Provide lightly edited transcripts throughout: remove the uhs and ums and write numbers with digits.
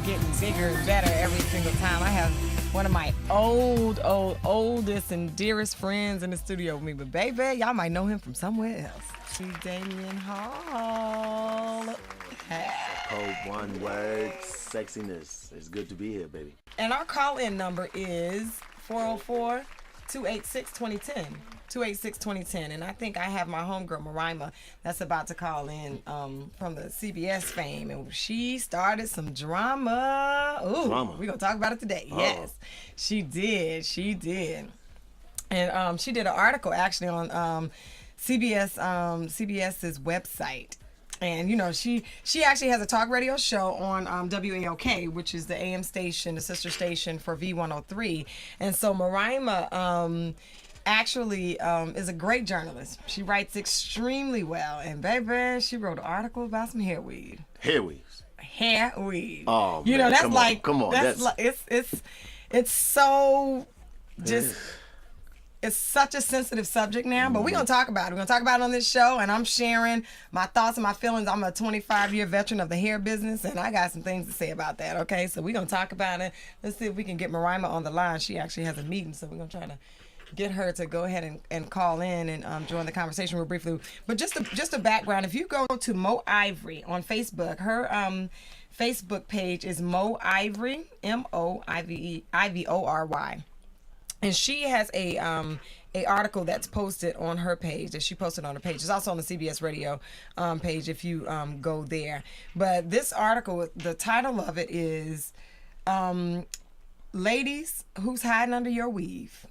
getting bigger and better every single time. I have one of my oldest and dearest friends in the studio with me. But baby, y'all might know him from somewhere else. Damion Hall. Hey. Code one word, sexiness. It's good to be here, baby. And our call-in number is 404-286-2010. 286-2010. And I think I have my homegirl, Marima, that's about to call in from the CBS fame. And she started some drama. Ooh, we're going to talk about it today. Oh. Yes, she did. She did. And she did an article actually on CBS's website. And, you know, she actually has a talk radio show on WAOK, which is the AM station, the sister station for V103. And so Marima actually is a great journalist. She writes extremely well. And, baby, she wrote an article about some hair weave. Hair weaves? Hair weave. Oh, you know, man, that's come on. That's like, it's so just... It's such a sensitive subject now, but we're going to talk about it. We're going to talk about it on this show, and I'm sharing my thoughts and my feelings. I'm a 25-year veteran of the hair business, and I got some things to say about that, okay? So we're going to talk about it. Let's see if we can get Marima on the line. She actually has a meeting, so we're going to try to get her to go ahead and call in and join the conversation real briefly. But just a background, if you go to Mo Ivory on Facebook, her Facebook page is Mo Ivory, MOIVORY. And she has a article that's posted on her page that she posted on her page. It's also on the CBS Radio page if you go there. But this article, the title of it is Ladies, Who's Hiding Under Your Weave?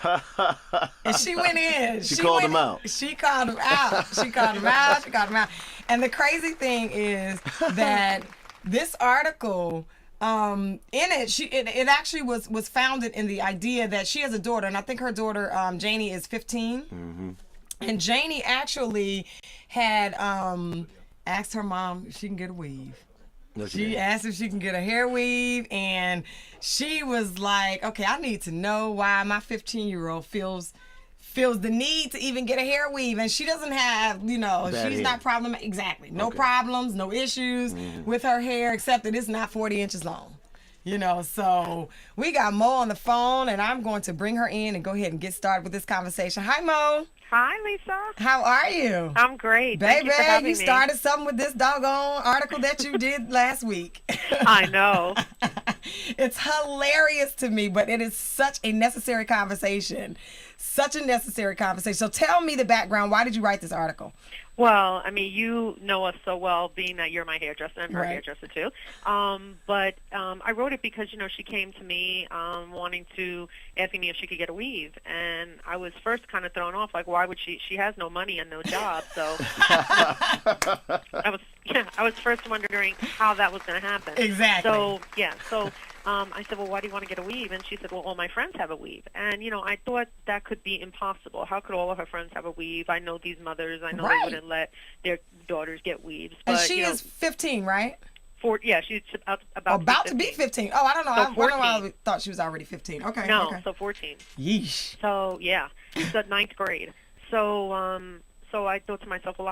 And she went in. She called him out. She called him out. She called him out. She called him out. And the crazy thing is that this article... in it, it actually was founded in the idea that she has a daughter, and I think her daughter Janie is 15, and Janie actually had asked her mom if she can get a weave. No, she asked if she can get a hair weave, and she was like, "Okay, I need to know why my 15-year-old feels the need to even get a hair weave," and she doesn't have, you know, bad she's hair. not exactly no problems, no issues with her hair, except that it's not 40 inches long, you know. So we got Mo on the phone, and I'm going to bring her in and go ahead and get started with this conversation. Hi, Mo. Hi, Lisa. How are you? I'm great. Baby, Thank you for having you me. started something with this doggone article that you did last week. I know. It's hilarious to me, but it is such a necessary conversation. Such a necessary conversation. So tell me the background. Why did you write this article? Well, I mean, you know us so well, being that you're my hairdresser and her hairdresser too. But I wrote it because, you know, she came to me asking me if she could get a weave. And I was first kind of thrown off, like, why would she? She has no money and no job. So I was first wondering how that was going to happen. Exactly. So I said, well, why do you want to get a weave? And she said, well, all my friends have a weave. And, you know, I thought that could be impossible. How could all of her friends have a weave? I know these mothers. I know they wouldn't let their daughters get weaves. But, and she is 15, right? She's about to be 15. Oh, I don't know. So I don't know why I thought she was already 15. Okay. No, okay. so 14. Yeesh. So, yeah, so ninth grade. So I thought to myself, well,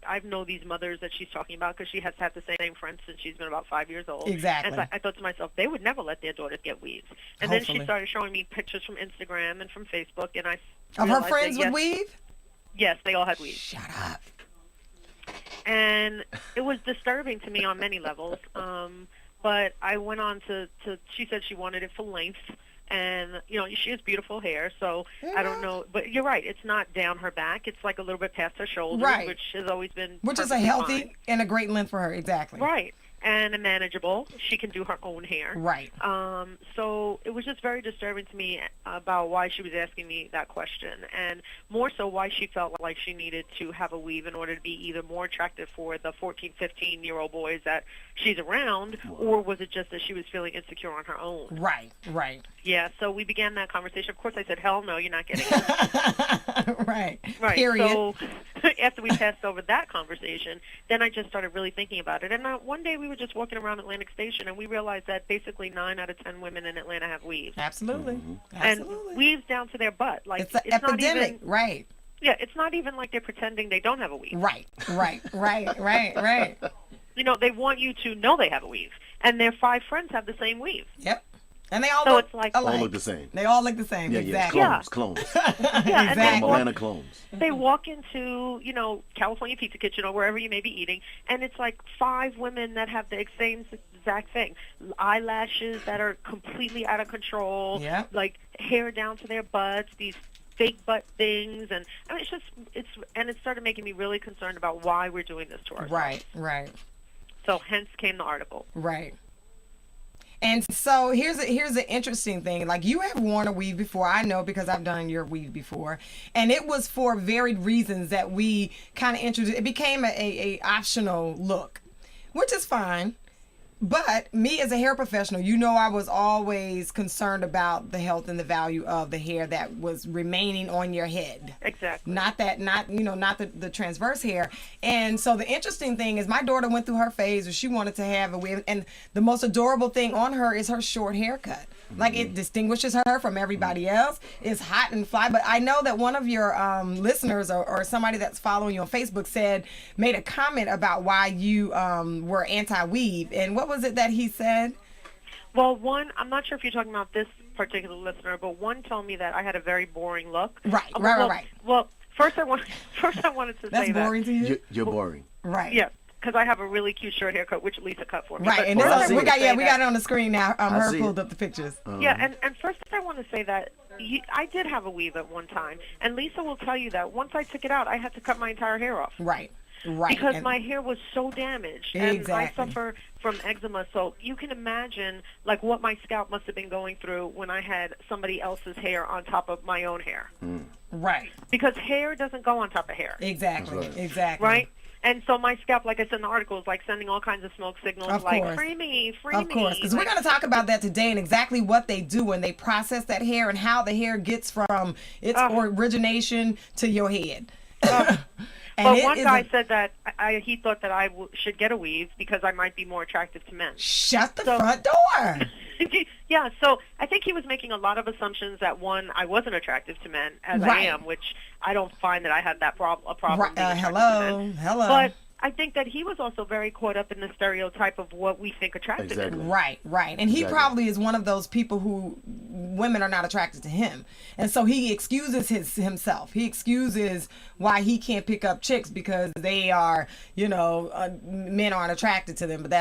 I know these mothers that she's talking about because she has had the same friends since she's been about 5 years old. Exactly. And so I thought to myself, they would never let their daughters get weaves. And then she started showing me pictures from Instagram and from Facebook, and I of her friends with weave? Yes, they all had weaves. Shut up. And it was disturbing to me on many levels. But I went on to she said she wanted it for length. And, you know, she has beautiful hair, so I don't know. But you're right. It's not down her back. It's like a little bit past her shoulders, which has always been Which is a healthy and a great length for her, exactly. Right. And manageable. She can do her own hair. Right. So it was just very disturbing to me about why she was asking me that question, and more so why she felt like she needed to have a weave in order to be either more attractive for the 14, 15-year-old boys that she's around, or was it just that she was feeling insecure on her own? Right, right. Yeah, so we began that conversation. Of course, I said, hell no, you're not getting it. Right. Period. So after we passed over that conversation, then I just started really thinking about it. And one day we were just walking around Atlantic Station, and we realized that basically 9 out of 10 women in Atlanta have weaves. Absolutely. Absolutely. And weaves down to their butt. Like it's an epidemic, not even, right. Yeah, it's not even like they're pretending they don't have a weave. Right. they want you to know they have a weave, and their 5 friends have the same weave. Yep. And they all So look it's like alike. All look the same. They all look the same. Yeah, Exactly. yeah. Clones. Yeah, and Exactly. Atlanta clones. they walk into, California Pizza Kitchen or wherever you may be eating, and it's like 5 women that have the same exact thing. Eyelashes that are completely out of control. Yeah. Like hair down to their butts, these fake butt things, and I mean, it started making me really concerned about why we're doing this to ourselves. Right. So hence came the article. Right. And so here's an interesting thing. Like, you have worn a weave before. I know because I've done your weave before, and it was for varied reasons that we kind of introduced. It became a optional look, which is fine. But me as a hair professional, I was always concerned about the health and the value of the hair that was remaining on your head. Exactly. Not the transverse hair. And so the interesting thing is my daughter went through her phase where she wanted to have a weave, and the most adorable thing on her is her short haircut. Like, it distinguishes her from everybody else. It's hot and fly. But I know that one of your listeners or somebody that's following you on Facebook made a comment about why you were anti-weave. And what was it that he said? Well, one, I'm not sure if you're talking about this particular listener, but one told me that I had a very boring look. Right. Well, first I wanted to That's say that. boring to you? You're boring. Right. Yeah. Because I have a really cute short haircut, which Lisa cut for me. Right, But and first we got that- it on the screen now. Her see pulled it. up the pictures. Yeah, and first I want to say that I did have a weave at one time, and Lisa will tell you that once I took it out, I had to cut my entire hair off. Right. Because And- my hair was so damaged, and Exactly. I suffer from eczema, so you can imagine like what my scalp must have been going through when I had somebody else's hair on top of my own hair. Right. Because hair doesn't go on top of hair. Exactly. That's right. Exactly. Right? And so my scalp, like I said in the article, is like sending all kinds of smoke signals, Of like, course. free me. Of course, because we're going to talk about that today and exactly what they do when they process that hair and how the hair gets from its origination to your head. But one guy said that he thought that I should get a weave because I might be more attractive to men. Shut the front door. Yeah, so I think he was making a lot of assumptions that, one, I wasn't attractive to men, as I Right. am, which I don't find that I had that a problem being attracted to men. Hello. But I think that he was also very caught up in the stereotype of what we think attractive Exactly. is. Right. And he Exactly. probably is one of those people who women are not attracted to him. And so he excuses himself. He excuses why he can't pick up chicks because they are, men aren't attracted to them. But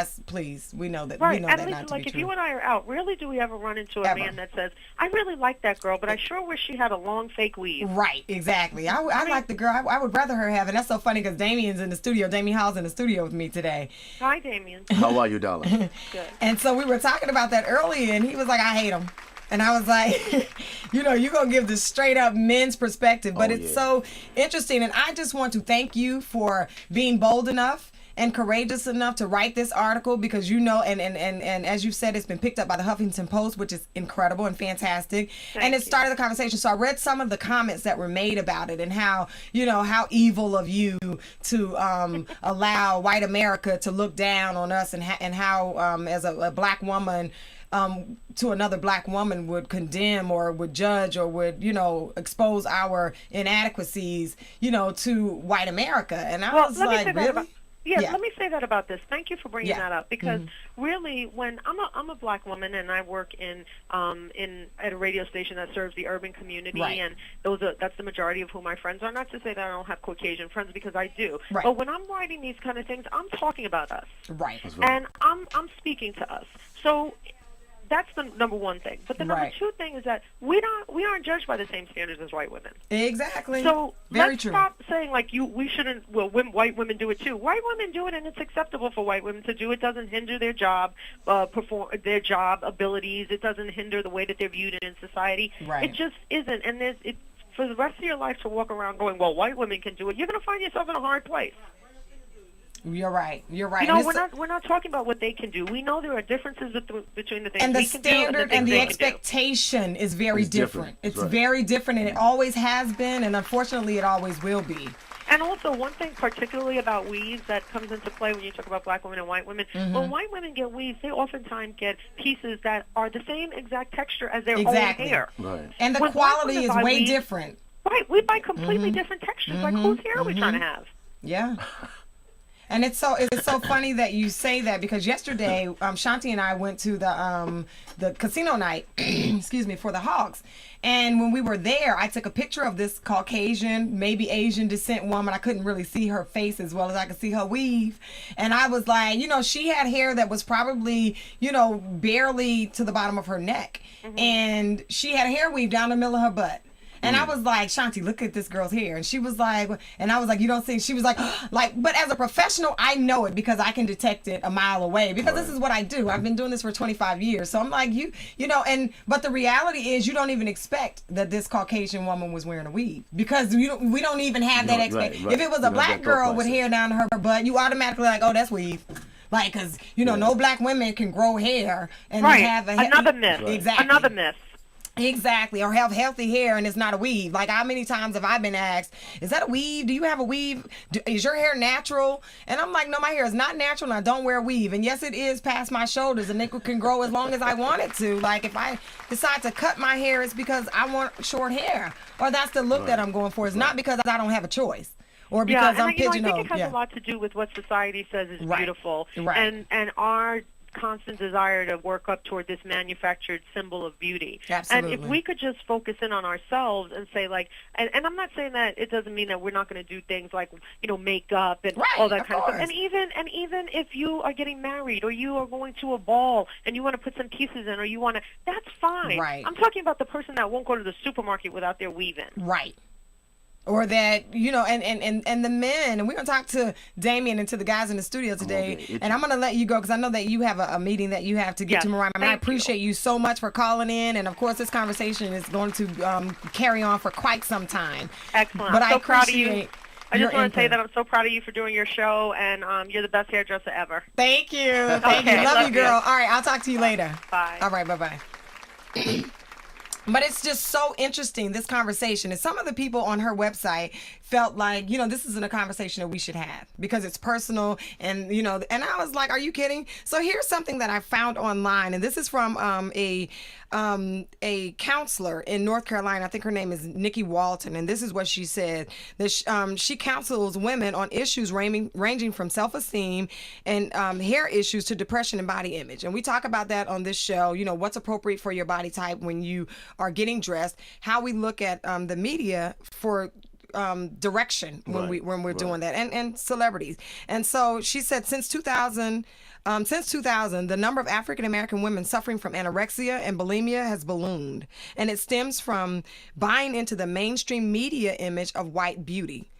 we know that. Right, We know and that Lisa, not to like, be if true. you and I are out, really do we ever run into a Ever. man that says, I really like that girl, but I sure wish she had a long fake weave? Right, exactly. I like the girl. I would rather her have, and that's so funny because Damion's in the studio. Damien Hall's in the studio with me today. Hi, Damion. How are you, darling? Good. And so we were talking about that earlier, and he was like, I hate him. And I was like, you're going to give the straight up men's perspective. But it's so interesting. And I just want to thank you for being bold enough and courageous enough to write this article because and as you said, it's been picked up by the Huffington Post, which is incredible and fantastic. And it started the conversation. So I read some of the comments that were made about it and how, how evil of you to allow white America to look down on us and how as a black woman, to another black woman would condemn or would judge or would, expose our inadequacies, to white America. And I was like, really? Let me say that about this. Thank you for bringing that up because really, when I'm a black woman and I work at a radio station that serves the urban community, and that's the majority of who my friends are. Not to say that I don't have Caucasian friends because I do, but when I'm writing these kind of things, I'm talking about us, right? And I'm speaking to us. So that's the number one thing. But the number two thing is that we aren't judged by the same standards as white women. Exactly. So let's stop saying like we shouldn't. Well, white women do it too. White women do it, and it's acceptable for white women to do. It doesn't hinder their job their job abilities. It doesn't hinder the way that they're viewed in society. Right. It just isn't. And for the rest of your life to walk around going, well, white women can do it. You're going to find yourself in a hard place. You're right. We're not talking about what they can do. We know there are differences between the things and the we can standard do and the expectation is very different. It's very different, and it always has been, and unfortunately, it always will be. And also, one thing particularly about weaves that comes into play when you talk about black women and white women, when white women get weaves, they oftentimes get pieces that are the same exact texture as their own hair. Right. And the quality is way different. Right. We buy completely different textures. Like, whose hair are we trying to have? Yeah. And it's so funny that you say that, because yesterday, Shanti and I went to the casino night, excuse me, for the Hawks. And when we were there, I took a picture of this Caucasian, maybe Asian descent woman. I couldn't really see her face as well as I could see her weave. And I was like, she had hair that was probably, barely to the bottom of her neck. Mm-hmm. And she had a hair weave down the middle of her butt. And I was like, Shanti, look at this girl's hair. And she was like, and I was like, you don't see. She was like, but as a professional, I know it because I can detect it a mile away because this is what I do. I've been doing this for 25 years. So I'm like, but the reality is you don't even expect that this Caucasian woman was wearing a weave because we don't even have that expectation. Right. If it was a black girl with hair down her butt, you automatically like, oh, that's weave. Like, because, no black women can grow hair and have another myth. Exactly. Another myth. Exactly, or have healthy hair and it's not a weave. Like, how many times have I been asked, is that a weave? Do you have a weave? Is your hair natural? And I'm like, no, my hair is not natural and I don't wear a weave. And yes, it is past my shoulders and it can grow as long as I want it to. Like, if I decide to cut my hair, it's because I want short hair. Or that's the look that I'm going for. It's not because I don't have a choice. Or because I'm pigeonholed. I think it has a lot to do with what society says is beautiful. Right. And our constant desire to work up toward this manufactured symbol of beauty. Absolutely. And if we could just focus in on ourselves and say, like, and I'm not saying that it doesn't mean that we're not going to do things like, makeup and all that kind of stuff. And even if you are getting married or you are going to a ball and you want to put some pieces in or that's fine. Right. I'm talking about the person that won't go to the supermarket without their weave in. Right. Or that, and the men, and we're going to talk to Damion and to the guys in the studio today, and I'm going to let you go because I know that you have a meeting that you have to get to, Mariah. And I appreciate you so much for calling in, and of course this conversation is going to carry on for quite some time. Excellent. But I'm so proud of you. I just want input. to say that I'm so proud of you for doing your show, and you're the best hairdresser ever. Thank you. Thank you. Love you, girl. All right, I'll talk to you later. Bye. All right, bye-bye. But it's just so interesting, this conversation. And some of the people on her website felt like, this isn't a conversation that we should have because it's personal. And, and I was like, are you kidding? So here's something that I found online. And this is from a counselor in North Carolina. I think her name is Nikki Walton. And this is what she said. That she counsels women on issues ranging from self-esteem and hair issues to depression and body image. And we talk about that on this show. What's appropriate for your body type when you are getting dressed, how we look at the media for direction when we're doing that, and celebrities. And so she said since 2000, the number of African American women suffering from anorexia and bulimia has ballooned, and it stems from buying into the mainstream media image of white beauty.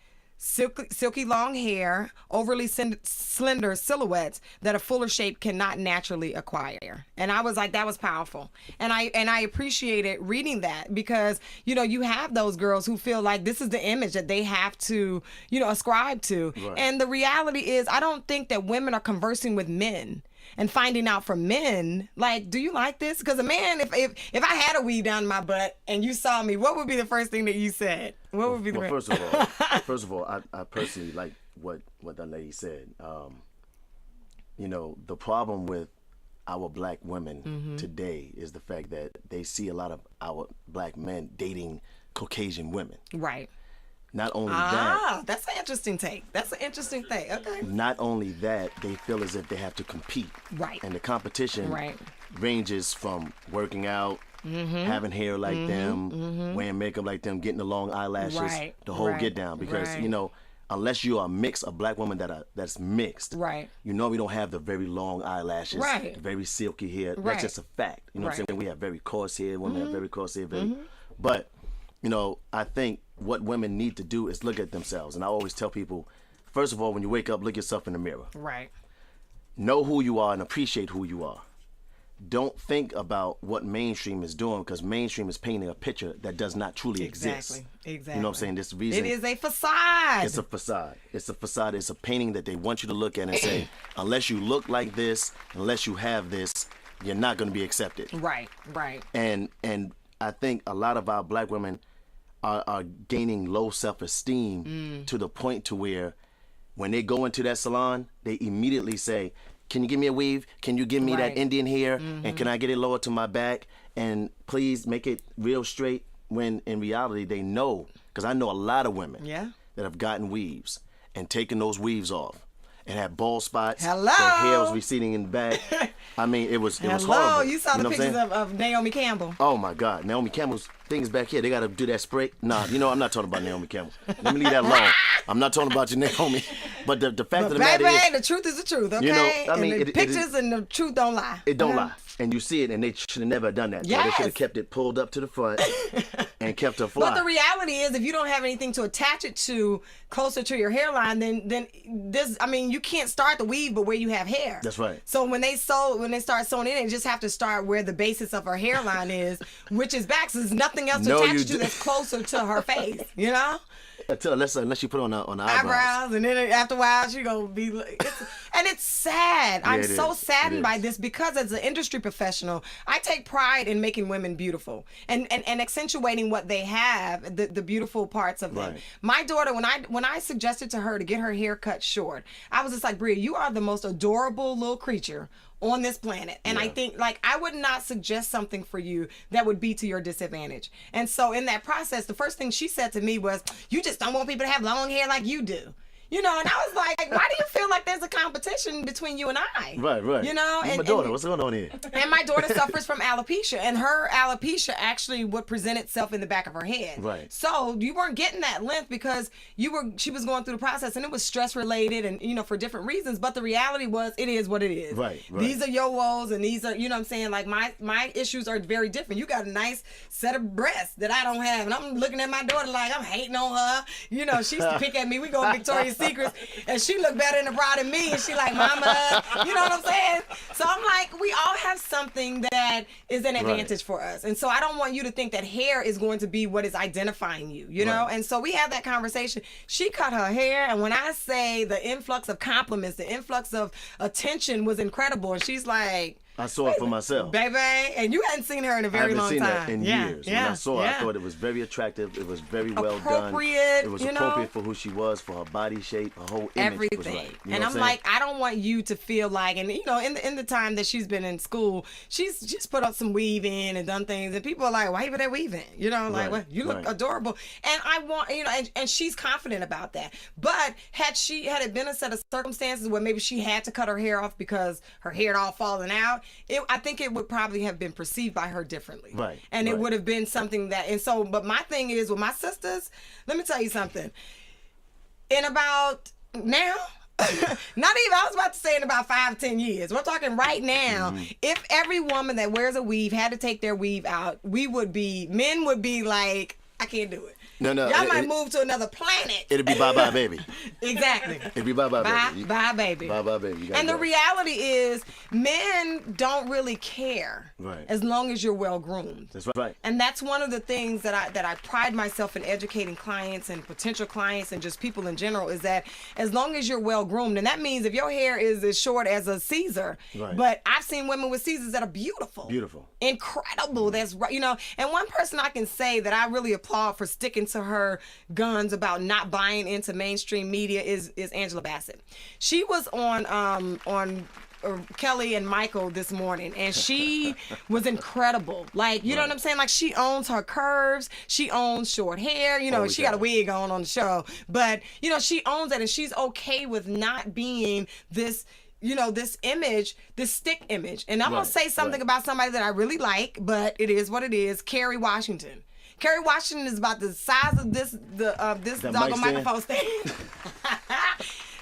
Silky long hair, overly slender silhouettes that a fuller shape cannot naturally acquire. And I was like, that was powerful. And I appreciated reading that because, you have those girls who feel like this is the image that they have to, ascribe to. Right. And the reality is, I don't think that women are conversing with men and finding out from men, like, do you like this? Because a man, if I had a weave down my butt and you saw me, what would be the first thing that you said? What would be the first of all, I personally like what that lady said. The problem with our black women today is the fact that they see a lot of our black men dating Caucasian women. Right. Not only that. That's an interesting take. Okay. Not only that, they feel as if they have to compete. Right. And the competition ranges from working out, having hair like them, wearing makeup like them, getting the long eyelashes, the whole get down. Because, unless you are mixed, a black woman that's mixed, we don't have the very long eyelashes, very silky hair. That's just a fact. You know what I'm saying? We have very coarse hair. Women have very coarse hair. But, I think what women need to do is look at themselves. And I always tell people, first of all, when you wake up, look yourself in the mirror. Right. Know who you are and appreciate who you are. Don't think about what mainstream is doing because mainstream is painting a picture that does not truly exist. Exactly. You know what I'm saying? This reason. It is a facade. It's a facade. It's a painting that they want you to look at and say, unless you look like this, unless you have this, you're not going to be accepted. Right. And I think a lot of our black women are gaining low self-esteem to the point to where when they go into that salon, they immediately say, can you give me a weave? Can you give me that Indian hair? And can I get it lower to my back? And please make it real straight. When in reality, they know, because I know a lot of women that have gotten weaves and taken those weaves off. It had bald spots. Hello. Her hair was receding in the back. I mean, it was horrible. Hello, you saw the know pictures of Naomi Campbell. Oh my God, Naomi Campbell's things back here. They got to do that spray. Nah, I'm not talking about Naomi Campbell. Let me leave that alone. I'm not talking about you, Naomi. But the fact of the matter is, the truth is the truth, okay? I mean, and the pictures and the truth don't lie. It don't lie. And you see it, and they should have never done that. Yes. They should have kept it pulled up to the front and kept her fly. But the reality is, if you don't have anything to attach it to closer to your hairline, then this, I mean, you can't start the weave but where you have hair. That's right. So when they start sewing in, they just have to start where the basis of her hairline is, which is back. So there's nothing else to attach to that's closer to her face, you know? Unless you put on the eyebrows. And then after a while she gonna be and it's sad. I'm so saddened by this because as an industry professional, I take pride in making women beautiful and accentuating what they have, the beautiful parts of them. Right. My daughter, when I suggested to her to get her hair cut short, I was just like, Bria, you are the most adorable little creature on this planet. And I think, like, I would not suggest something for you that would be to your disadvantage. And so in that process, the first thing she said to me was, you just don't want people to have long hair like you do. You know, and I was like, why do you feel like there's a competition between you and I? Right. You know, and my daughter, what's going on here? And my daughter suffers from alopecia, and her alopecia actually would present itself in the back of her head. Right. So you weren't getting that length because she was going through the process, and it was stress related, and for different reasons. But the reality was, it is what it is. Right. These are your woes, and these are, you know what I'm saying? Like my issues are very different. You got a nice set of breasts that I don't have, and I'm looking at my daughter like I'm hating on her. You know, she used to pick at me. We go to Victoria's Secrets, and she looked better in the bra than me, and she like, mama, you know what I'm saying? So I'm like, we all have something that is an advantage for us, and so I don't want you to think that hair is going to be what is identifying you, you know? And so we had that conversation. She cut her hair, and when I say the influx of compliments, the influx of attention was incredible, and she's like, I saw it for myself. Baby, and you hadn't seen her in a very long time. I haven't seen that in years. When I saw her, I thought it was very attractive. It was very well done. It was appropriate for who she was, for her body shape, her whole image was right. And I'm like, I don't want you to feel like, and in the time that she's been in school, she's just put up some weave in and done things, and people are like, why you put that weave in? You know, like, well, you look adorable. And I want, and she's confident about that. But had it been a set of circumstances where maybe she had to cut her hair off because her hair had all fallen out, I think it would probably have been perceived by her differently. Right. And it would have been something that, and so, but my thing is with my sisters, let me tell you something. In about now, not even, I was about to say in about 5-10 years. We're talking right now. If every woman that wears a weave had to take their weave out, men would be like, I can't do it. No. Y'all might move to another planet. It'll be bye-bye, baby. Exactly. It'll be bye-bye, baby. Bye, baby. Bye-bye, baby. And the reality is, men don't really care as long as you're well-groomed. That's right. And that's one of the things that I pride myself in educating clients and potential clients and just people in general, is that as long as you're well-groomed, and that means if your hair is as short as a Caesar, but I've seen women with Caesars that are beautiful. Beautiful. Incredible. That's right. And one person I can say that I really applaud for sticking to her guns about not buying into mainstream media is Angela Bassett. She was on Kelly and Michael this morning, and she was incredible. Like, you know what I'm saying? Like, she owns her curves. She owns short hair. She got a wig on the show, but she owns it, and she's okay with not being this image, this stick image. And I'm gonna say something about somebody that I really like, but it is what it is. Kerry Washington. Kerry Washington is about the size of this doggone microphone stand.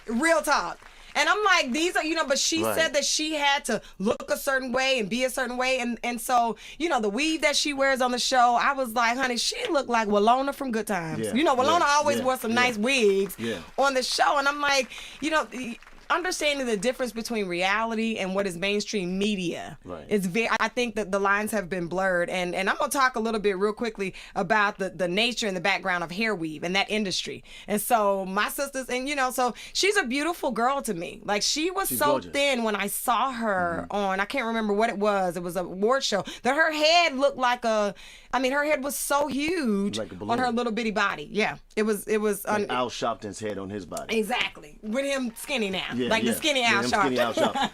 Real talk. And I'm like, these are, but she said that she had to look a certain way and be a certain way. And so, the weave that she wears on the show, I was like, honey, she looked like Walona from Good Times. Walona always wore some nice wigs on the show. And I'm like, understanding the difference between reality and what is mainstream media is I think that the lines have been blurred, and I'm gonna talk a little bit real quickly about the nature and the background of hair weave and that industry. And so my sisters, and so she's a beautiful girl to me. Like, she's so gorgeous. Thin when I saw her on, I can't remember what it was a award show, that her head looked like her head was so huge on her little bitty body. Yeah, it was like Al Sharpton's head on his body. Exactly, with him skinny now. The skinny Al Sharpton.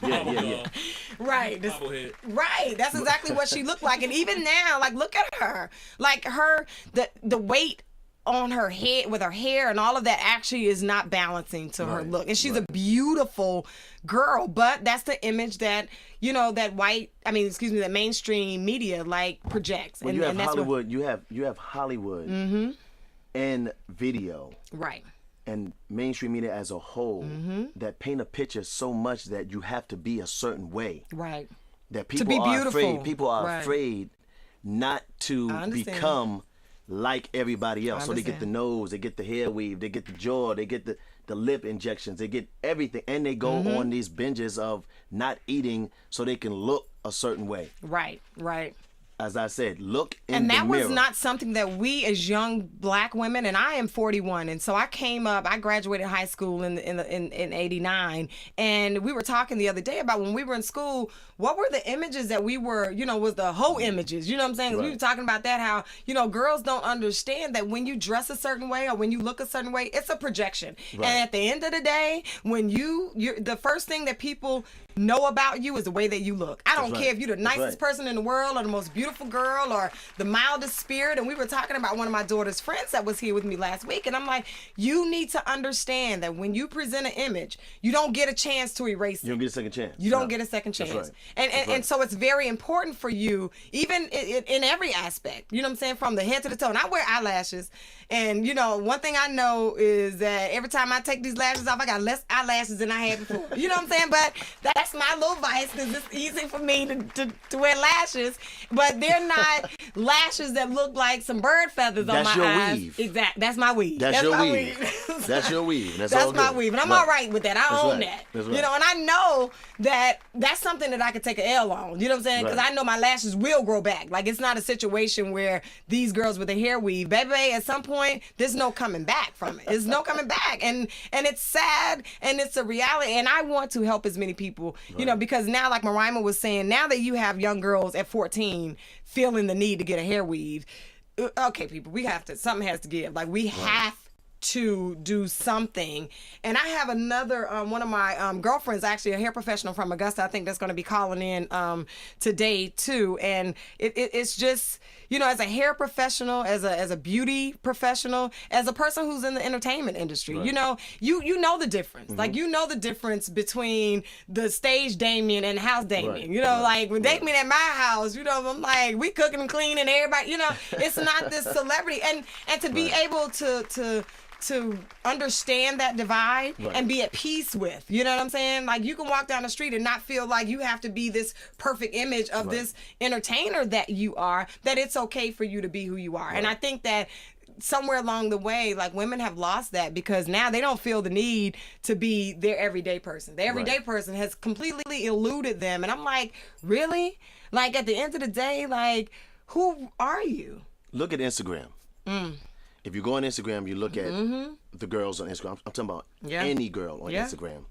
Yeah. Right. Right. That's exactly what she looked like. And even now, like, look at her. Like, the weight on her head with her hair and all of that actually is not balancing to her look. And she's a beautiful girl, but that's the image that, you know, that that mainstream media like projects. Well, and you have that's Hollywood, you have Hollywood and video. Right. And mainstream media as a whole that paint a picture so much that you have to be a certain way. Right. That people to be are beautiful. afraid. People are afraid not to become like everybody else. So they get the nose, they get the hair weave, they get the jaw, they get the lip injections, they get everything, and they go on these binges of not eating so they can look a certain way. Right. Right. As I said, look in the mirror. And that was not something that we as young black women, and I am 41, and so I graduated high school in 89, and we were talking the other day about when we were in school, what were the images that we were, you know, was the whole images, you know what I'm saying? Right. We were talking about that, how, you know, girls don't understand that when you dress a certain way or when you look a certain way, it's a projection. Right. And at the end of the day, when you're the first thing that people know about you is the way that you look. I don't care if you're the nicest person in the world or the most beautiful girl or the mildest spirit. And we were talking about one of my daughter's friends that was here with me last week, and I'm like, you need to understand that when you present an image, you don't get a chance to erase it. You don't get a second chance. You don't get a second chance. That's right. And so it's very important for you, even in every aspect, you know what I'm saying, from the head to the toe. And I wear eyelashes, and you know, one thing I know is that every time I take these lashes off, I got less eyelashes than I had before. You know what I'm saying? But that's my little vice, because it's easy for me to wear lashes, but they're not lashes that look like some bird feathers on my eyes. That's your weave. Exactly. That's my weave. That's your weave. That's your weave. That's all my good. weave. And I'm all right with that. I own that. That's right. You know, and I know that that's something that I could take an L on. You know what I'm saying? Because I know my lashes will grow back. Like, it's not a situation where these girls with a hair weave, baby, at some point, there's no coming back from it. There's no coming back. And it's sad, and it's a reality. And I want to help as many people, you know, because now, like Mariah was saying, now that you have young girls at 14 feeling the need to get a hair weave, okay, people, something has to give. Like, we have to do something. And I have another one of my girlfriends, actually a hair professional from Augusta, I think, that's going to be calling in today too. And it's just, you know, as a hair professional, as a beauty professional, as a person who's in the entertainment industry, you know, you know the difference. Like, you know the difference between the stage Damion and house Damion. You know, like when Damion at my house, you know, I'm like, we cooking and cleaning, everybody, you know, it's not this celebrity. And to be able to understand that divide and be at peace with, you know what I'm saying? Like, you can walk down the street and not feel like you have to be this perfect image of this entertainer that you are, that it's okay for you to be who you are. And I think that somewhere along the way, like, women have lost that, because now they don't feel the need to be their everyday person. The everyday person has completely eluded them. And I'm like, really? Like, at the end of the day, like, who are you? Look at Instagram. If you go on Instagram, you look at the girls on Instagram. I'm talking about any girl on Instagram.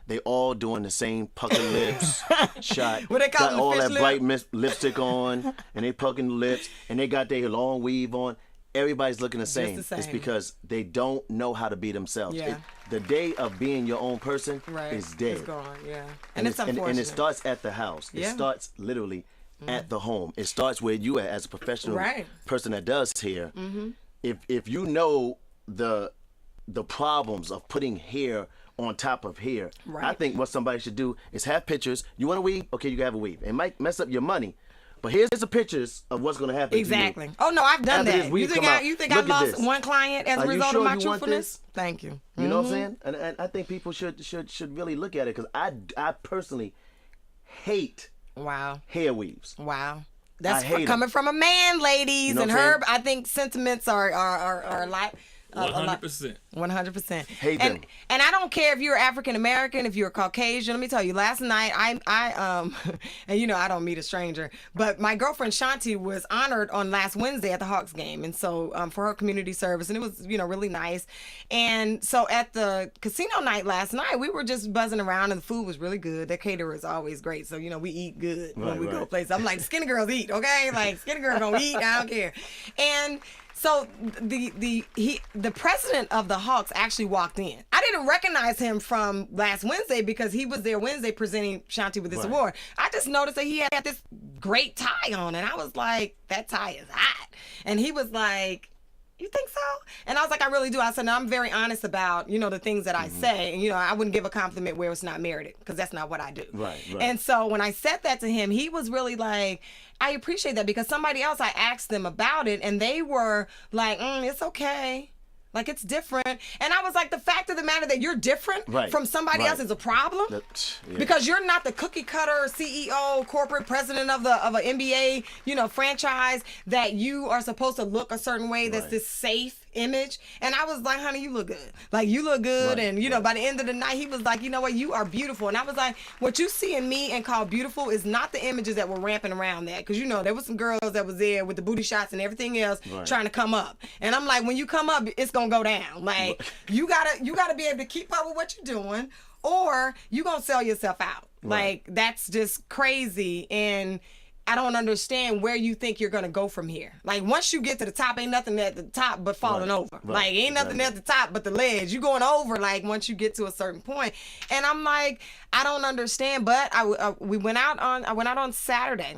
They all doing the same puckered lips shot. What they call got all that lip? bright lipstick on, and they pucking the lips, and they got their long weave on. Everybody's looking the same. It's because they don't know how to be themselves. The day of being your own person is dead. It's gone, and it's unfortunate. And it starts at the house. It starts literally at the home. It starts where you are as a professional person that does hair. If you know the problems of putting hair on top of hair, I think what somebody should do is have pictures. You want a weave? Okay, you can have a weave. It might mess up your money, but here's the pictures of what's going to happen. Exactly. Oh no, I've done that. You think I lost one client as a result of my truthfulness? Thank you. You know what I'm saying? And I think people should really look at it, because I personally hate hair weaves. That's coming from a man, ladies, you know, and Herb. I think sentiments are a lot. 100%. 100%. Hate them. And I don't care if you're African American, if you're Caucasian. Let me tell you, last night I and you know, I don't meet a stranger, but my girlfriend Shanti was honored on last Wednesday at the Hawks game, and so for her community service, and it was, you know, really nice. And so at the casino night last night, we were just buzzing around, and the food was really good. Their caterer is always great, so you know, we eat good when we go places. I'm like, skinny girls eat, okay? Like, skinny girls gonna eat. I don't care. And so the president of the Hawks actually walked in. I didn't recognize him from last Wednesday, because he was there Wednesday presenting Shanti with this award. I just noticed that he had this great tie on, and I was like, that tie is hot. And he was like, You think so? And I was like, I really do. I said, no, I'm very honest about, the things that I say. And, I wouldn't give a compliment where it's not merited because that's not what I do. Right. And so when I said that to him, he was really like, I appreciate that, because somebody else, I asked them about it and they were like, it's okay. Like, it's different. And I was like, the fact of the matter that you're different from somebody else is a problem. Because you're not the cookie cutter CEO, corporate president of an NBA, franchise that you are supposed to look a certain way. That's this safe image. And I was like, honey, you look good. Like, you look good. And, by the end of the night, he was like, you know what? You are beautiful. And I was like, what you see in me and call beautiful is not the images that were ramping around that. Because, there was some girls that was there with the booty shots and everything else trying to come up. And I'm like, when you come up, it's going to go down. Like, you gotta be able to keep up with what you're doing, or you going to sell yourself out. Like, that's just crazy. And I don't understand where you think you're going to go from here. Like, once you get to the top, ain't nothing at the top but falling over. Like, ain't nothing at the top but the ledge. You going over, like, once you get to a certain point. And I'm like, I don't understand. But I went out on Saturday.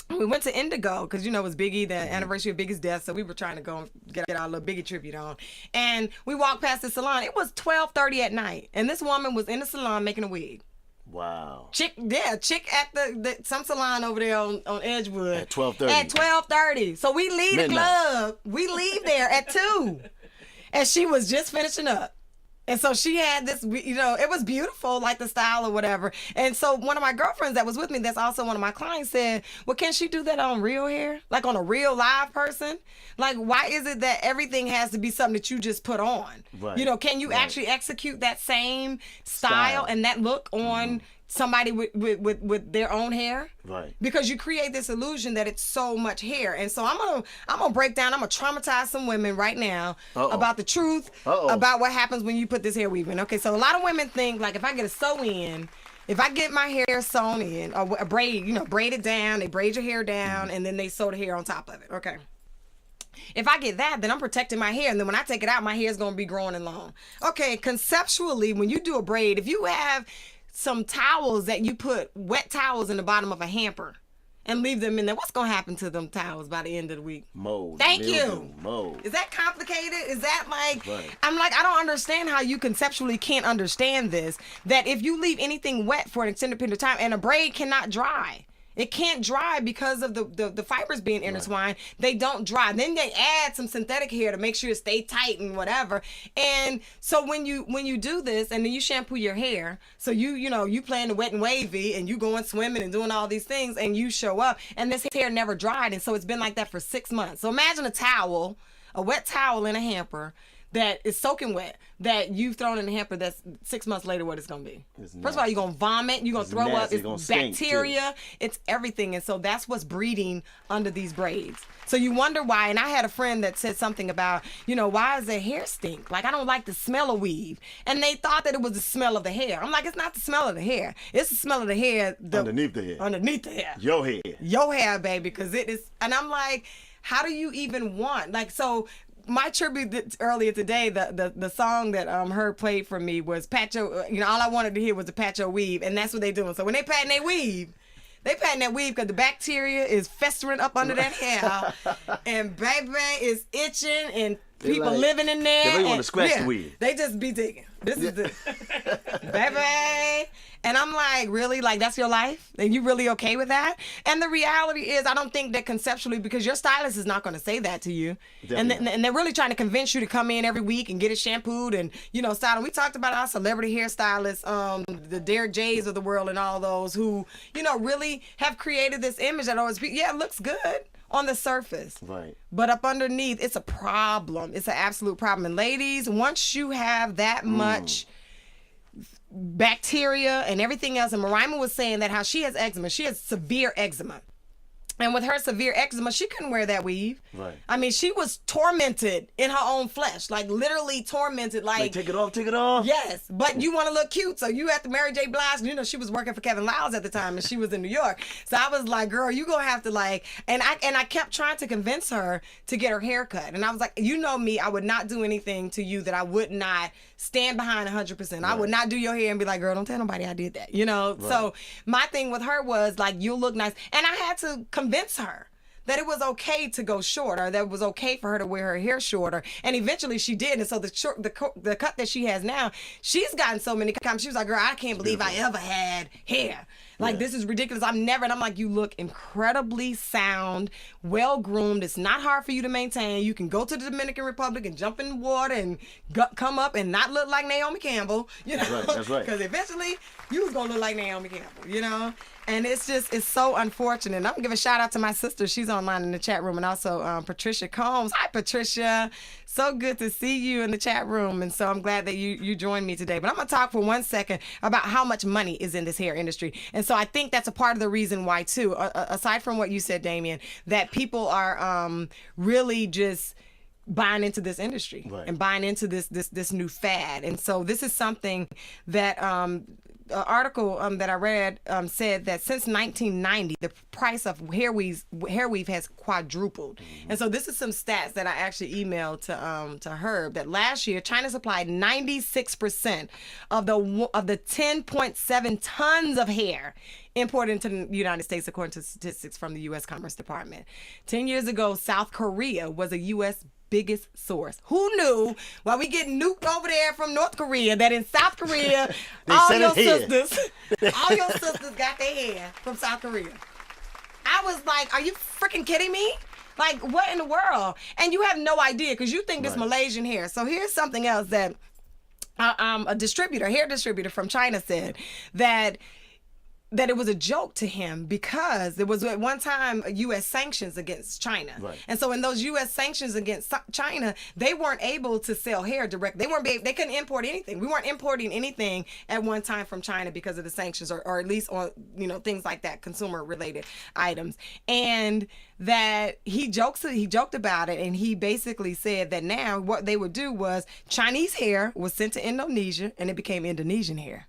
We went to Indigo because, it was Biggie, the anniversary of Biggie's death. So we were trying to go get our little Biggie tribute on. And we walked past the salon. It was 12:30 at night. And this woman was in the salon making a wig. Wow. Chick at some salon over there on Edgewood. At 12:30. At 12:30. So we leave the club. We leave there at 2. And she was just finishing up. And so she had this, it was beautiful, like the style or whatever. And so one of my girlfriends that was with me, that's also one of my clients, said, well, can she do that on real hair? Like on a real live person? Like, why is it that everything has to be something that you just put on? Right. Can you actually execute that same style and that look on somebody with their own hair? Right. Because you create this illusion that it's so much hair. And so I'm gonna break down, I'm gonna traumatize some women right now about the truth about what happens when you put this hair weave in. Okay, so a lot of women think, like, if I get a sew in, if I get my hair sewn in, or a braid, braid it down, they braid your hair down, and then they sew the hair on top of it. Okay. If I get that, then I'm protecting my hair. And then when I take it out, my hair is going to be growing and long. Okay, conceptually, when you do a braid, if you have some towels that you put, wet towels in the bottom of a hamper and leave them in there, what's going to happen to them towels by the end of the week? Mold. Thank mildew, you. Mold. Is that complicated? Is that like, I'm like, I don't understand how you conceptually can't understand this, that if you leave anything wet for an extended period of time, and a braid cannot dry. It can't dry because of the fibers being intertwined. They don't dry. Then they add some synthetic hair to make sure it stay tight and whatever. And so when you do this, and then you shampoo your hair, so you playing the wet and wavy, and you going swimming and doing all these things, and you show up, and this hair never dried, and so it's been like that for 6 months. So imagine a wet towel in a hamper that is soaking wet, that you've thrown in the hamper, that's 6 months later what it's going to be. First of all, you're going to vomit, you're going to throw up, it's bacteria, it's everything. And so that's what's breeding under these braids. So you wonder why, and I had a friend that said something about, why does their hair stink? Like, I don't like the smell of weave. And they thought that it was the smell of the hair. I'm like, it's not the smell of the hair. It's the smell of the hair. Underneath the hair. Underneath the hair. Your hair. Your hair, baby, because it is, and I'm like, how do you even want, like, so my tribute earlier today, the song that Herb played for me was Patcho. All I wanted to hear was the Patcho weave, and that's what they doing. So when they patting their weave, because the bacteria is festering up under that hair, and baby is itching, and people living in there. They really want to scratch the weave. They just be digging. This is the baby. And I'm like, really? Like, that's your life? And you really okay with that? And the reality is, I don't think that conceptually, because your stylist is not going to say that to you. And they're really trying to convince you to come in every week and get it shampooed and, style. We talked about our celebrity hairstylists, the Derek Jays of the world and all those who, really have created this image that always it looks good on the surface. Right. But up underneath, it's a problem. It's an absolute problem. And ladies, once you have that much bacteria and everything else, and Mariah was saying that how she has eczema. She has severe eczema. And with her severe eczema, she couldn't wear that weave. Right. I mean, she was tormented in her own flesh, like literally tormented. Like, take it off. Yes, but you want to look cute, so you at the Mary J. Blige. She was working for Kevin Liles at the time, and she was in New York. So I was like, girl, you gonna have to and I kept trying to convince her to get her hair cut, and I was like, me, I would not do anything to you that I would not stand behind 100%. Right. I would not do your hair and be like, girl, don't tell nobody I did that. Right. So my thing with her was like, you'll look nice, and I had to convince her that it was okay to go short, or that it was okay for her to wear her hair shorter. And eventually she did. And so the cut that she has now, she's gotten so many comments. She was like, girl, I can't believe I ever had hair. Like, this is ridiculous. And I'm like, you look incredibly sound, well-groomed. It's not hard for you to maintain. You can go to the Dominican Republic and jump in water and come up and not look like Naomi Campbell, you know? That's right. Because eventually you was going to look like Naomi Campbell, you know? And it's so unfortunate. And I'm going to give a shout out to my sister. She's online in the chat room. And also Patricia Combs. Hi, Patricia. So good to see you in the chat room. And so I'm glad that you joined me today. But I'm going to talk for 1 second about how much money is in this hair industry. And so I think that's a part of the reason why, too, aside from what you said, Damion, that people are really just buying into this industry and buying into this new fad. And so this is something that article that I read said that since 1990, the price of hair weave has quadrupled. And so this is some stats that I actually emailed to Herb, that last year China supplied 96% of the 10.7 tons of hair imported into the United States, according to statistics from the U.S. Commerce Department. 10 years ago, South Korea was a U.S. biggest source. Who knew, while we get nuked over there from North Korea, that in South Korea, all your sisters got their hair from South Korea. I was like, are you freaking kidding me? Like, what in the world? And you have no idea, because you think this Malaysian hair. So here's something else that a hair distributor from China said, that it was a joke to him, because there was at one time U.S. sanctions against China. Right. And so in those U.S. sanctions against China, they weren't able to sell hair directly. They couldn't import anything. We weren't importing anything at one time from China because of the sanctions, or at least on, things like that, consumer related items. And that he joked about it, and he basically said that now what they would do was Chinese hair was sent to Indonesia and it became Indonesian hair.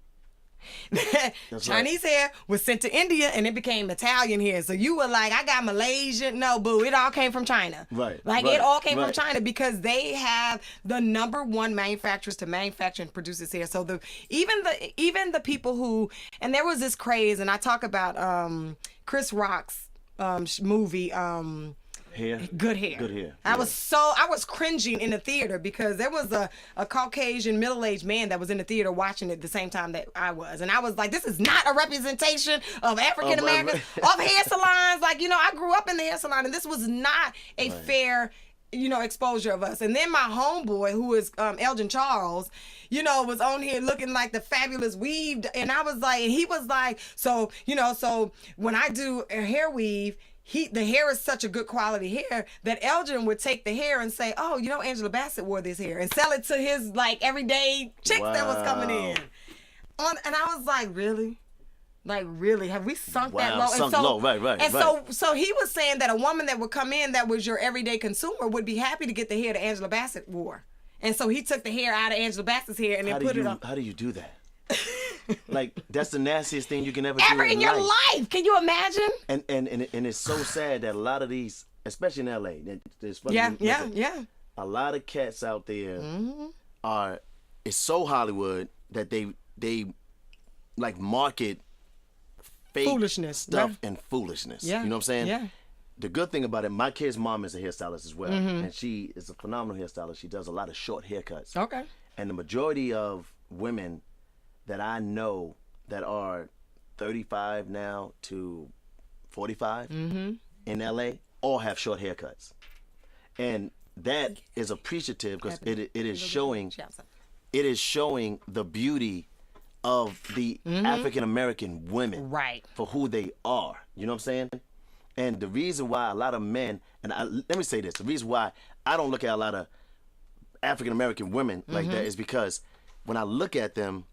Chinese hair was sent to India and it became Italian hair. So you were like, I got Malaysian. No, boo, it all came from China. It all came from China, because they have the #1 manufacturers to manufacture and produce this hair. So even the people who, and there was this craze, and I talk about Chris Rock's movie Good Hair. I was cringing in the theater, because there was a Caucasian middle-aged man that was in the theater watching it at the same time that I was. And I was like, this is not a representation of African Americans, of hair salons. Like, I grew up in the hair salon, and this was not a fair exposure of us. And then my homeboy, who is Elgin Charles, was on here looking like the fabulous weave. And I was like, and he was like, so when I do a hair weave, the hair is such a good quality hair that Elgin would take the hair and say, oh, Angela Bassett wore this hair, and sell it to his everyday chicks that was coming in. And I was like, really? Like, really? Have we sunk that low? Sunk low, right. So he was saying that a woman that would come in that was your everyday consumer would be happy to get the hair that Angela Bassett wore. And so he took the hair out of Angela Bassett's hair and then put it on. How do you do that? Like, that's the nastiest thing you can ever do in your life. Can you imagine? And it's so sad that a lot of these, especially in LA, there's a lot of cats out there it's so Hollywood that they like market fake foolishness stuff and foolishness. Yeah. You know what I'm saying? Yeah. The good thing about it, my kid's mom is a hairstylist as well, and she is a phenomenal hairstylist. She does a lot of short haircuts. Okay. And the majority of women that I know that are 35 now to 45 in LA all have short haircuts, and that is appreciative, because it is showing the beauty of the African American women for who they are. You know what I'm saying? And the reason why a lot of men, let me say this, the reason why I don't look at a lot of African American women like that is because when I look at them,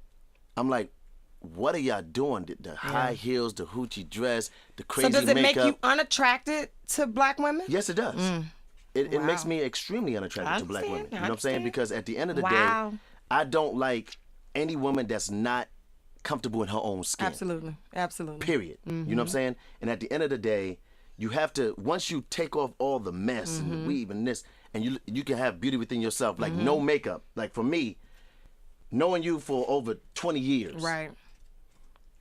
I'm like, what are y'all doing? The high heels, the hoochie dress, the crazy makeup. So does it make you unattracted to black women? Yes, it does. It makes me extremely unattracted to black women. You know what I'm saying? Because at the end of the day, I don't like any woman that's not comfortable in her own skin. Absolutely. Period. You know what I'm saying? And at the end of the day, you have to, once you take off all the mess and the weave and this, and you can have beauty within yourself, like no makeup. Like for me, knowing you for over 20 years, right?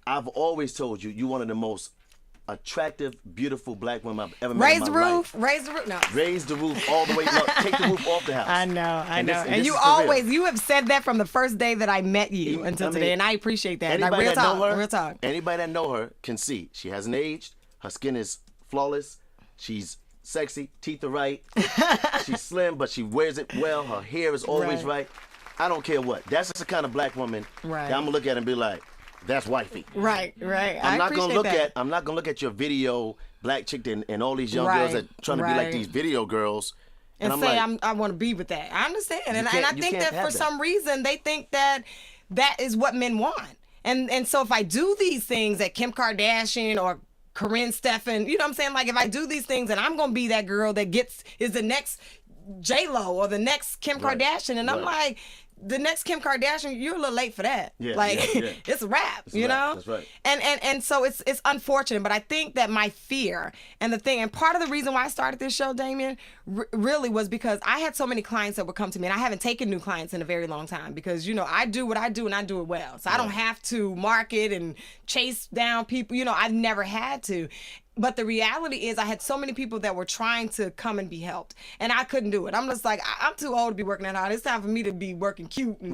I've always told you, you're one of the most attractive, beautiful black women I've ever met in my life. Raise the roof. No. Raise the roof all the way up. Take the roof off the house. I know. And you you have said that from the first day that I met you until today, and I appreciate that. Anybody real that talk, know her, real talk. Anybody that know her can see she hasn't aged. Her skin is flawless. She's sexy. Teeth are right. She's slim, but she wears it well. Her hair is always right. I don't care what. That's just the kind of black woman that I'm gonna look at and be like, that's wifey. Right. I'm not gonna look at your video black chick and all these young girls that trying to be like these video girls. And say like, I want to be with that. I understand, and I think that for some reason they think that is what men want. And so if I do these things that Kim Kardashian or Corinne Stephan, you know what I'm saying? Like if I do these things and I'm gonna be that girl that is the next J-Lo or the next Kim Kardashian, and I'm like, the next Kim Kardashian, you're a little late for that. It's a wrap, you know? That's right. And so it's unfortunate, but I think that my fear and part of the reason why I started this show, Damion, really was because I had so many clients that would come to me, and I haven't taken new clients in a very long time because, you know, I do what I do and I do it well. So I don't have to market and chase down people. You know, I've never had to. But the reality is I had so many people that were trying to come and be helped, and I couldn't do it. I'm just like, I'm too old to be working that hard. It's time for me to be working cute and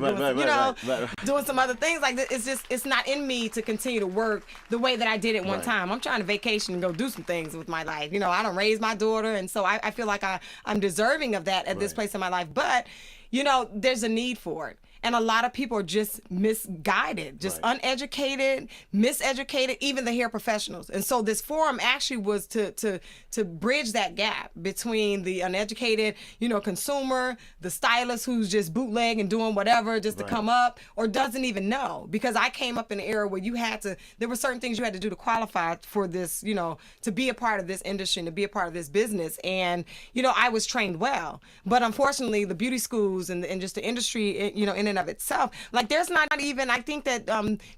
doing some other things like this. It's not in me to continue to work the way that I did it one time. I'm trying to vacation and go do some things with my life. You know, I don't raise my daughter, and so I feel like I'm deserving of that at this place in my life. But, you know, there's a need for it. And a lot of people are just misguided, just uneducated, miseducated, even the hair professionals. And so this forum actually was to bridge that gap between the uneducated, you know, consumer, the stylist who's just bootleg and doing whatever just to come up or doesn't even know. Because I came up in an era where there were certain things you had to do to qualify for this, you know, to be a part of this industry and to be a part of this business. And, you know, I was trained well. But unfortunately, the beauty schools and just the industry, you know, in and of itself, like there's not even, I think that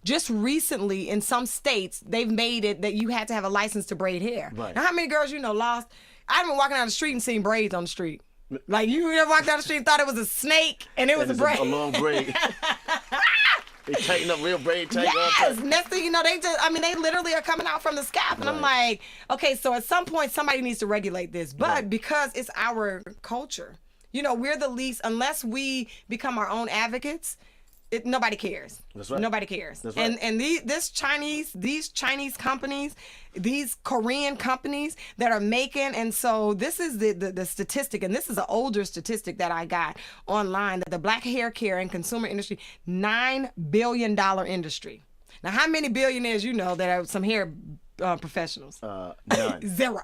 just recently in some states they've made it that you had to have a license to braid hair. Now how many girls you know lost? I've been walking down the street and seen braids on the street. Like you ever walked down the street and thought it was a snake and it was a braid? A long braid. They tighten up real braid tight. Yes. Next thing you know, they literally are coming out from the scalp. And I'm like, okay, so at some point somebody needs to regulate this. But because it's our culture, you know, we're the least, unless we become our own advocates, nobody cares. That's right. Nobody cares. That's right. And these Chinese companies, these Korean companies that are making, and so this is the statistic, and this is an older statistic that I got online, that the black hair care and consumer industry, $9 billion industry. Now, how many billionaires you know that are some hair professionals? None. Zero.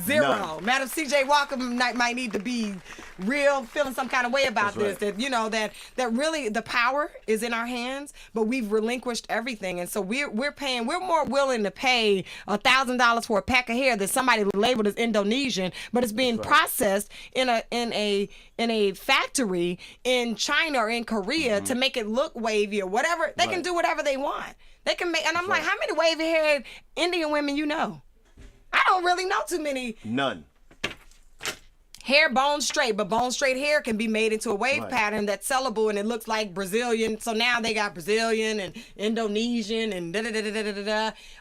None. Madam C.J. Walker might need to be real, feeling some kind of way about this. That, you know, that really the power is in our hands, but we've relinquished everything, and so we're more willing to pay $1,000 for a pack of hair that somebody labeled as Indonesian, but it's being processed in a factory in China or in Korea to make it look wavy or whatever. They can do whatever they want. They can make, and I'm like, how many wavy haired Indian women you know? I don't really know too many. None. Hair bone straight, but bone straight hair can be made into a wave pattern that's sellable and it looks like Brazilian. So now they got Brazilian and Indonesian and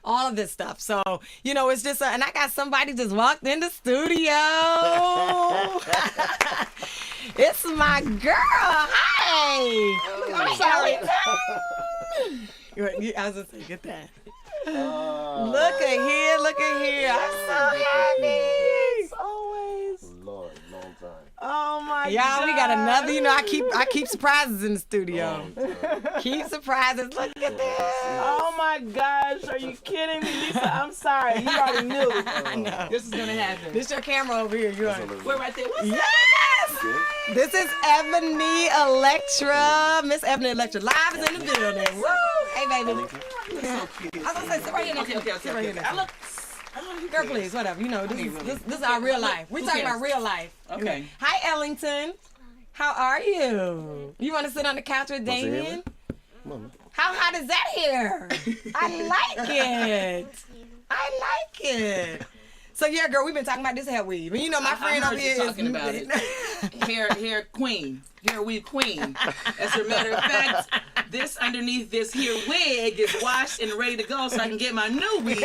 all of this stuff. So, you know, it's just, and I got somebody just walked in the studio. It's my girl. Hi. I'm sorry. I was just saying, get that. Look at here. I'm so happy. It's always. Lord, long time. Oh my God. Y'all, we got another, you know, I keep surprises in the studio. Keep surprises. Look at this. Oh my gosh, are you kidding me, Lisa? I'm sorry. You already knew. I know. This is gonna happen. This your camera over here. We're right there. What's yes! This is Eboni Elektra. Miss Eboni Elektra live is in the building. Woo! Hey, baby. so cute? I was gonna say, sit right here next to me. Sit right here next to me. Girl, please, whatever. You know, this is our real life. We're talking about real life. Okay. You know. Hi, Ellington. How are you? You want to sit on the couch with Damion? How hot is that here? I like it. So yeah, girl, we've been talking about this hair weave, and you know my friend over here is talking about it. Hair queen, hair weave queen. As a matter of fact, this underneath this here wig is washed and ready to go so I can get my new wig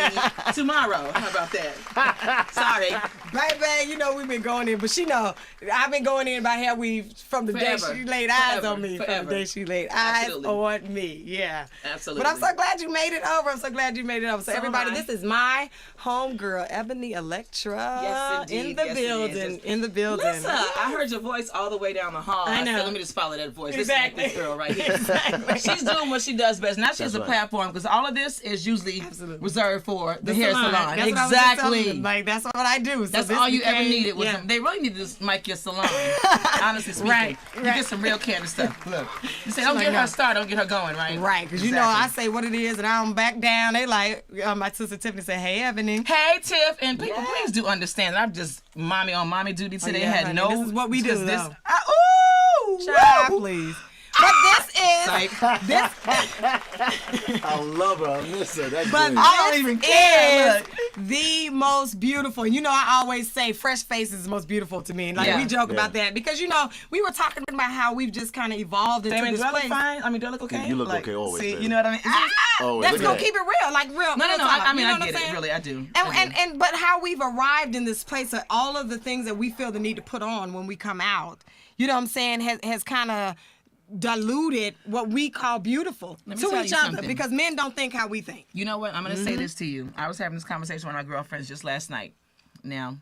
tomorrow. How about that? Sorry. Baby, you know we've been going in, but she know I've been going in by hair weave from the day she laid eyes on me. From the day she laid eyes on me. Yeah. Absolutely. But I'm so glad you made it over. I'm so glad you made it over. So everybody, this is my homegirl, Eboni Elektra. Yes, indeed. In the building. In the building. Listen, I heard your voice all the way down the hall. I know. Said, let me just follow that voice. Exactly. This girl right here. Exactly. She's doing what she does best. Now she has a platform because all of this is usually reserved for the hair salon. That's exactly. Like that's what I do. So that's all you ever needed was they really need to just mic your salon. Honestly speaking. Right. You get some real candid stuff. Look. You say don't get her started, don't get her going, right? Right. Because you know I say what it is and I don't back down. They like my sister Tiffany said, hey Eboni. Hey Tiff, and people please do understand. I'm just mommy on mommy duty today. Had honey, no. This is what we do. This. Child, please. But this is I love her. I miss her. That's but great. I don't even care. Is the most beautiful. You know, I always say fresh face is the most beautiful to me. Like we joke about that because you know we were talking about how we've just kind of evolved into this do I look place. fine? I mean, do I look okay? You look okay always. See, baby. you know what I mean? Always. Let's go keep it real, like real. No. real talk. I mean, you know I what get I'm it. saying? Really, I do. And but how we've arrived in this place, all of the things that we feel the need to put on when we come out, you know what I'm saying, has kind of diluted what we call beautiful to each other because men don't think how we think. You know what? I'm going to say this to you. I was having this conversation with my girlfriends just last night. Now,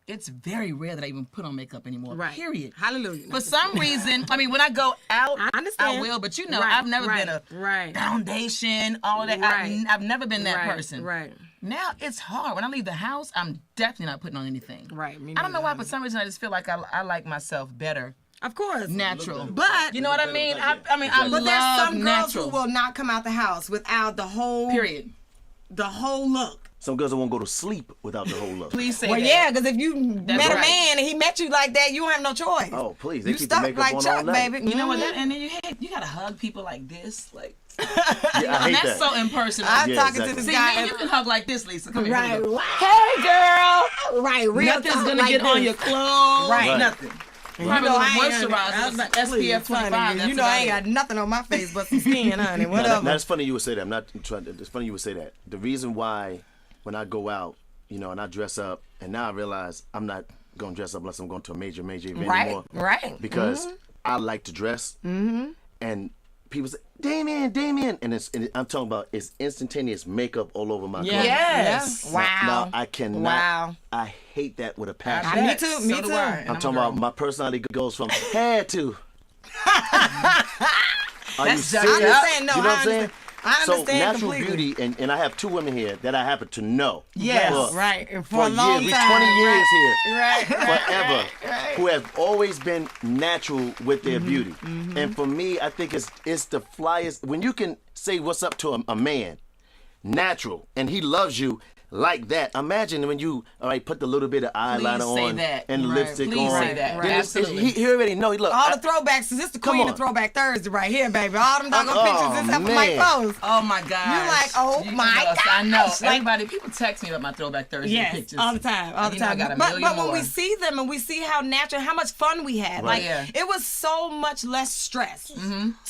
it's very rare that I even put on makeup anymore. Right. Period. Hallelujah. For some reason, I mean, when I go out, I understand. I will. But you know, I've never been a foundation, all of that. I've never been that person. Right. Now it's hard. When I leave the house, I'm definitely not putting on anything. Right. I don't know why. For some reason, I just feel like I like myself better. Of course. Natural. But you know what I mean? I but love there's some girls natural. who will not come out the house without the whole the whole look. Some girls don't want to go to sleep without the whole look. Please say that. Well, yeah, because if you met a man and he met you like that, you don't have no choice. Oh, please. They you keep the stuck makeup like on Chuck, all night. baby. You know what? And then you gotta hug people like this, like. Yeah, I hate that's that. so impersonal. I'm talking to this See, guy. man, you can hug like this, Lisa. Come here. Right. Hey, girl. Right. Real Nothing's talk gonna like get this. on your clothes. Right. Nothing. You Probably know a I little moisturizer, SPF 25. You know I ain't got nothing on my face but some skin, honey. Whatever. Now, it's funny you would say that. I'm not trying. It's funny you would say that. The reason why, when I go out, you know, and I dress up, and now I realize I'm not gonna dress up unless I'm going to a major event anymore. Right. Because I like to dress, and people say, Damion, and I'm talking about it's instantaneous makeup all over my clothes. Yes. Wow. Now I cannot. Wow. I hate that with a passion. Me too. Me too. I'm talking about my personality goes from head to. Are you serious? I understand. No, you know what I'm saying? I understand so natural completely. beauty, and I have two women here that I happen to know. Yes, right. And for a years, long we time. 20 years here, Right. forever, Right. who have always been natural with their beauty. And for me, I think it's the flyest when you can say what's up to a man, natural, and he loves you. Like that. Imagine when you put the little bit of eyeliner on and lipstick on. Please say that. Then Absolutely. he already know. Look, All the throwbacks. This the queen of Throwback Thursday right here, baby. All them doggone pictures except for my clothes. Oh my gosh. You're like, oh my gosh. I know. Like, Everybody, people text me about my Throwback Thursday pictures. all the time. All the time. I got a but million when more. we see them and we see how natural, how much fun we had, like it was so much less stress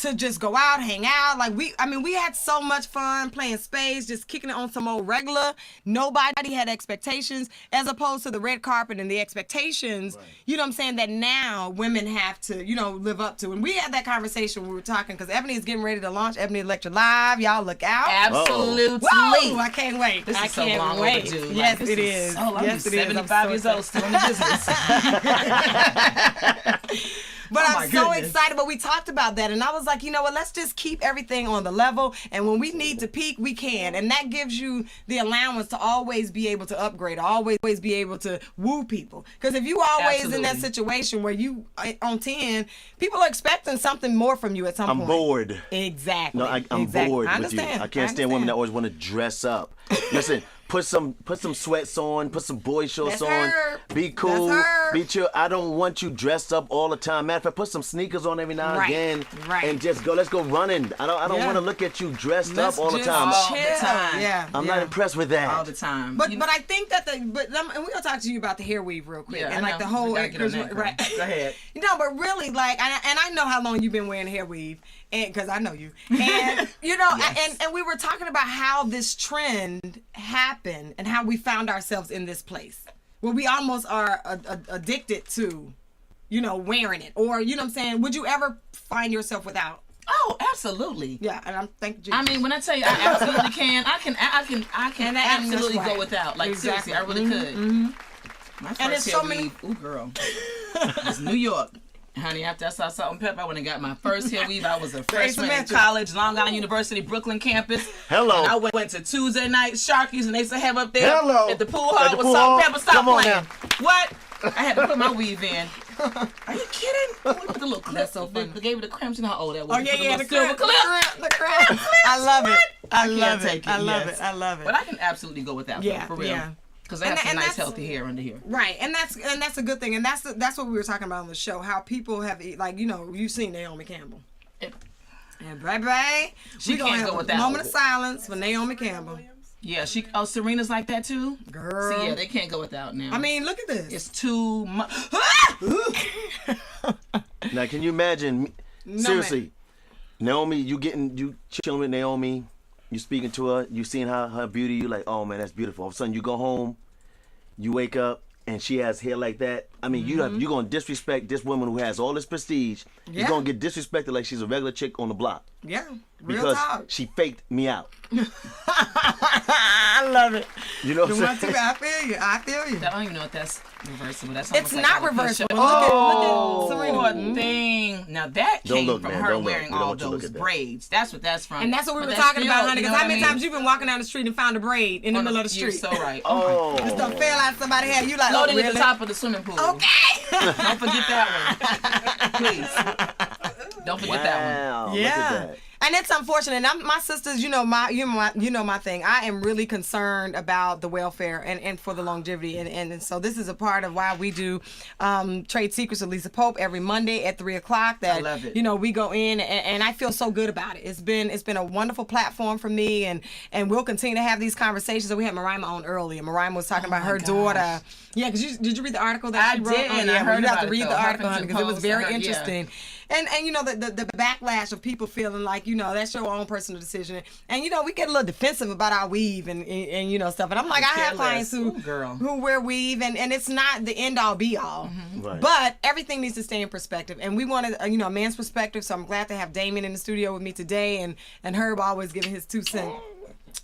to just go out, hang out. Like we had so much fun playing spades, just kicking it on some old regular. Nobody had expectations as opposed to the red carpet and the expectations, you know what I'm saying, that now women have to, you know, live up to. And we had that conversation when we were talking because Eboni is getting ready to launch Eboni Elektra Live. Y'all look out. Absolutely. Whoa, I can't wait. This I is so can't long wait. overdue. Yes, Like, it is. Oh, I'm yes, just it is. 75 years old, still in the business. But I'm so excited. But we talked about that, and I was like, you know what? Let's just keep everything on the level, and when we need to peak, we can, and that gives you the allowance to always be able to upgrade, always be able to woo people. Because if you always in that situation where you on 10, people are expecting something more from you at some point. I'm bored. Exactly. No, I'm bored with you. I can't stand women that always want to dress up. Listen. Put some sweats on, put some boy shorts on, be cool, be chill. I don't want you dressed up all the time. Matter of fact, put some sneakers on every now and again, and just go. Let's go running. I don't want to look at you dressed up all the time. All the time. Yeah, I'm not impressed with that. All the time. But I think that and we're gonna talk to you about the hair weave real quick and like the whole right. Go ahead. No, but really, like, and I know how long you've been wearing hair weave. and because I know you, and you know, and we were talking about how this trend happened and how we found ourselves in this place where we almost are addicted to, you know, wearing it, or you know what I'm saying. Would you ever find yourself without? Oh, absolutely. Yeah, and I'm thank you. I mean, when I tell you, I absolutely can. I can absolutely go without. Like exactly. seriously, I really could. My first and it's so many. Ooh, girl, it's New York, honey. After I saw Salt and Pepper, I went and got my first hair weave. I was a freshman in college, Long Island University, Brooklyn campus. Hello. And I went to Tuesday night Sharkies, and they used to have up there at the pool hall At the with pool Salt hall? and Pepper. Stop Come on playing. now. What? I had to put my weave in. Are you kidding? With the little clip. That's so funny. They gave it the crimps. You know how old that was. Oh yeah, the the silver crap, clip. the crap. I love it. I love take it. it, I love yes. it. I love it. But I can absolutely go without. Yeah, though, for real. yeah. Because I have some and nice, that's- healthy hair under here. Right, and that's a good thing, and that's what we were talking about on the show. How people have, like, you know, you've seen Naomi Campbell, and baby, She we gonna can't have go a without. moment of silence for Naomi Campbell. Yeah, Serena's like that too. Girl, See, yeah, they can't go without now. I mean, look at this. it's too much. Now, can you imagine? No, Seriously, Naomi, you chilling with Naomi, you speaking to her, you seeing her beauty, you like, oh man, that's beautiful. All of a sudden, you go home, you wake up, and she has hair like that. I mean, you're gonna disrespect this woman who has all this prestige. Yeah. You're gonna get disrespected like she's a regular chick on the block Yeah, real because talk. she faked me out. I love it. You know what The I'm one saying? too, I feel you. I feel you. I don't even know if that's reversible. That's It's almost like not alopecia. reversible. Oh. Look at Serena. Poor thing. Now that Don't came look, from man, her don't look. wearing We don't all want you to look those at that. braids. That's what that's from. And that's what we But were that's talking about, still, honey. you Because know how what many I mean? times you've been walking down the street and found a braid in the middle of the You're street? so right. Oh. Just don't feel like somebody had you like, oh, Floating really? at the top of the swimming pool. Okay. Don't forget that one. Please. Don't forget that Wow. Look Yeah. at that. And it's unfortunate. And my sisters, you know my thing. I am really concerned about the welfare and for the longevity. And so this is a part of why we do Trade Secrets with Lisa Pope every Monday at 3:00. That I love it. You know, we go in and I feel so good about it. It's been a wonderful platform for me, and we'll continue to have these conversations. So we had Mariah on earlier. Mariah was talking about her daughter. Yeah, because did you read the article that I she wrote? did, Oh, and yeah, I heard you have about to it, read though. the article, Huffington because it was Post, very I heard, yeah. interesting. And you know the backlash of people feeling like, you know, that's your own personal decision, and you know we get a little defensive about our weave and you know stuff, and I'm like, I have clients who wear weave, and it's not the end all be all, Right. but everything needs to stay in perspective, and we wanted you know a man's perspective, so I'm glad to have Damion in the studio with me today, and Herb always giving his 2 cents.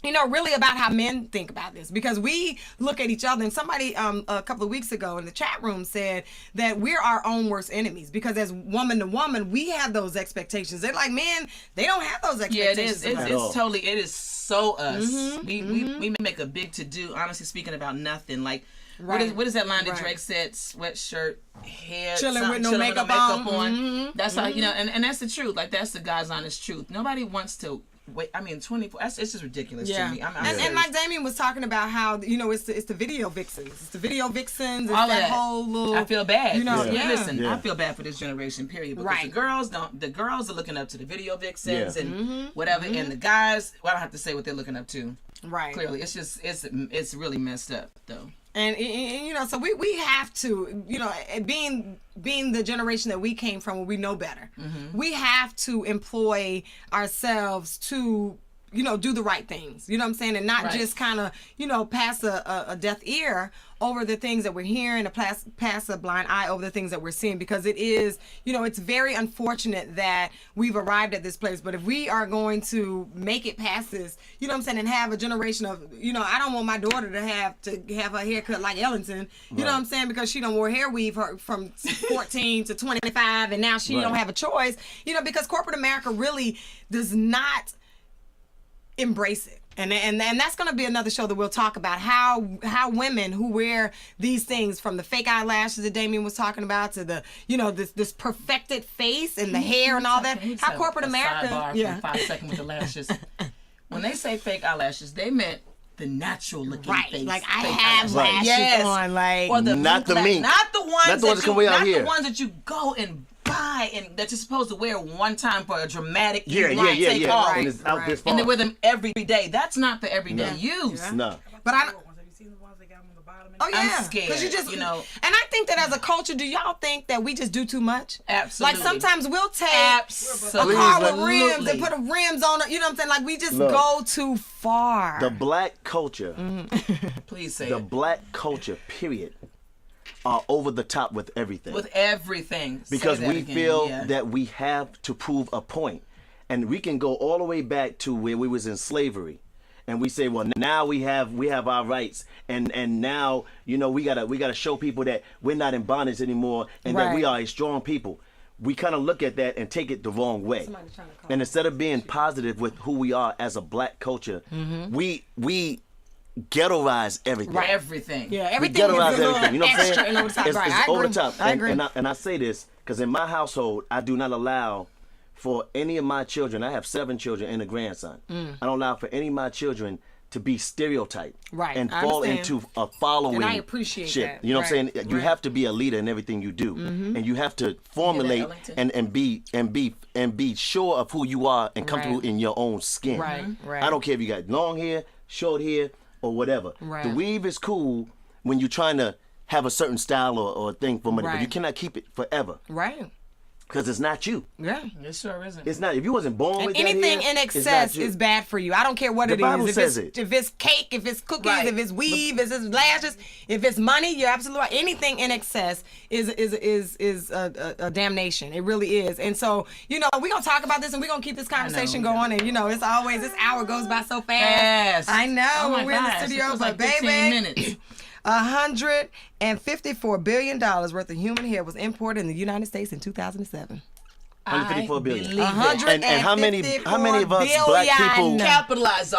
You know, really about how men think about this, because we look at each other, and somebody a couple of weeks ago in the chat room said that we're our own worst enemies, because as woman to woman, we have those expectations. They're like, men, they don't have those expectations. Yeah, it is. It's totally. It is so us. Mm-hmm, We make a big to do. Honestly speaking, about nothing. Like, Right. what is that line that Right. Drake said? Sweatshirt, hair, Chilling with no chilling makeup on. Mm-hmm. That's how, you know, and that's the truth. Like, that's the God's honest truth. Nobody wants to wait. I mean, 24. It's just ridiculous to me. I'm and serious. like Damion was talking about how, you know, it's the video vixens. It's the video vixens. It's All that that. whole little. I feel bad. You know, Yeah. Listen, Yeah. I feel bad for this generation, period. Because Right. the girls are looking up to the video vixens Yeah. and whatever, and the guys, well, I don't have to say what they're looking up to. Right. Clearly, it's just it's really messed up though. And you know, so we have to, you know, being the generation that we came from, where we know better, we have to employ ourselves to, you know, do the right things. You know what I'm saying? And not Right. just kind of, you know, pass a deaf ear over the things that we're hearing, to pass a blind eye over the things that we're seeing, because it is, you know, it's very unfortunate that we've arrived at this place. But if we are going to make it past this, you know what I'm saying, and have a generation of, you know, I don't want my daughter to have her hair cut like Ellington, you know what I'm saying, because she done wore hair weave from 14 to 25, and now she Right. don't have a choice, you know, because corporate America really does not embrace it. And that's going to be another show that we'll talk about how women who wear these things, from the fake eyelashes that Damion was talking about to the, you know, this perfected face and the hair and all that, how corporate America, Sidebar for 5 seconds with the lashes. When they say fake eyelashes, they meant the natural looking right, face. like I fake have eyelashes. lashes on, like, Or the Not the mink. not the ones Not the ones that come way out not here. the ones that you go and buy and that you're supposed to wear one time for a dramatic take Yeah. off. And it's out this far. And they wear them every day. That's not for everyday use. No. but I don't. seen the ones that got them on the bottom? Oh yeah, I'm scared. Because you just, and I think that as a culture, do y'all think that we just do too much? Absolutely. Like sometimes we'll take a car with rims and put rims on it. You know what I'm saying? Like we just go too far. The black culture. Please say the black culture. Period. Are over the top with everything. With everything. Because we feel that we have to prove a point. And we can go all the way back to where we was in slavery. And we say, well, now we have our rights. And now, we gotta show people that we're not in bondage anymore and that we are a strong people. We kind of look at that and take it the wrong way. And instead of being positive with who we are as a black culture, we ghettoize everything. Right. Everything. Yeah, everything. We ghettoize everything. You know what I'm saying? It's over the top. I agree. And I say this because in my household, I do not allow for any of my children. I have 7 children and a grandson. I don't allow for any of my children to be stereotyped and fall into a following. And I appreciate shit. that. You know what I'm saying? You have to be a leader in everything you do, and you have to formulate and be sure of who you are and comfortable in your own skin. Right. I don't care if you got long hair, short hair, or whatever. The weave is cool when you're trying to have a certain style or thing for money, but you cannot keep it forever. Right. Because it's not you. Yeah. It sure isn't. It's not. If you wasn't born with that anything hair, in excess is bad for you. I don't care what it is. The Bible says it. If it's cake, if it's cookies, if it's weave, if it's lashes, if it's money, you're absolutely right. Anything in excess is a damnation. It really is. And so, we're going to talk about this and we're going to keep this conversation going. And, it's always, this hour goes by so fast. I know. We're in the studio, but baby. 15 minutes. $154 billion worth of human hair was imported in the United States in 2007. 154 billion. And how many of us black people capitalize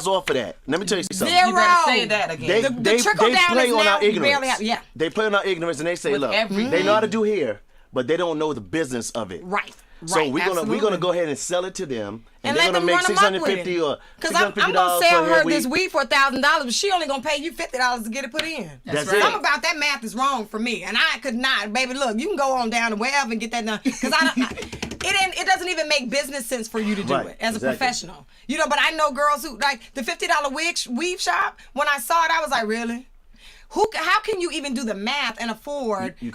off of that? Let me tell you something. Zero. You better say that again. They play on our ignorance. Barely They play on our ignorance and they say, look, they know how to do hair, but they don't know the business of it. Right. So we're gonna go ahead and sell it to them, and they're gonna make $650 or because I'm gonna sell her this weave for $1,000, but she only gonna pay you $50 to get it put in. That's right. Something about that math is wrong for me, and I could not, baby. Look, you can go on down to wherever and get that done because it doesn't even make business sense for you to do it as a professional. But I know girls who like the $50 weave shop. When I saw it, I was like, really? How can you even do the math and afford to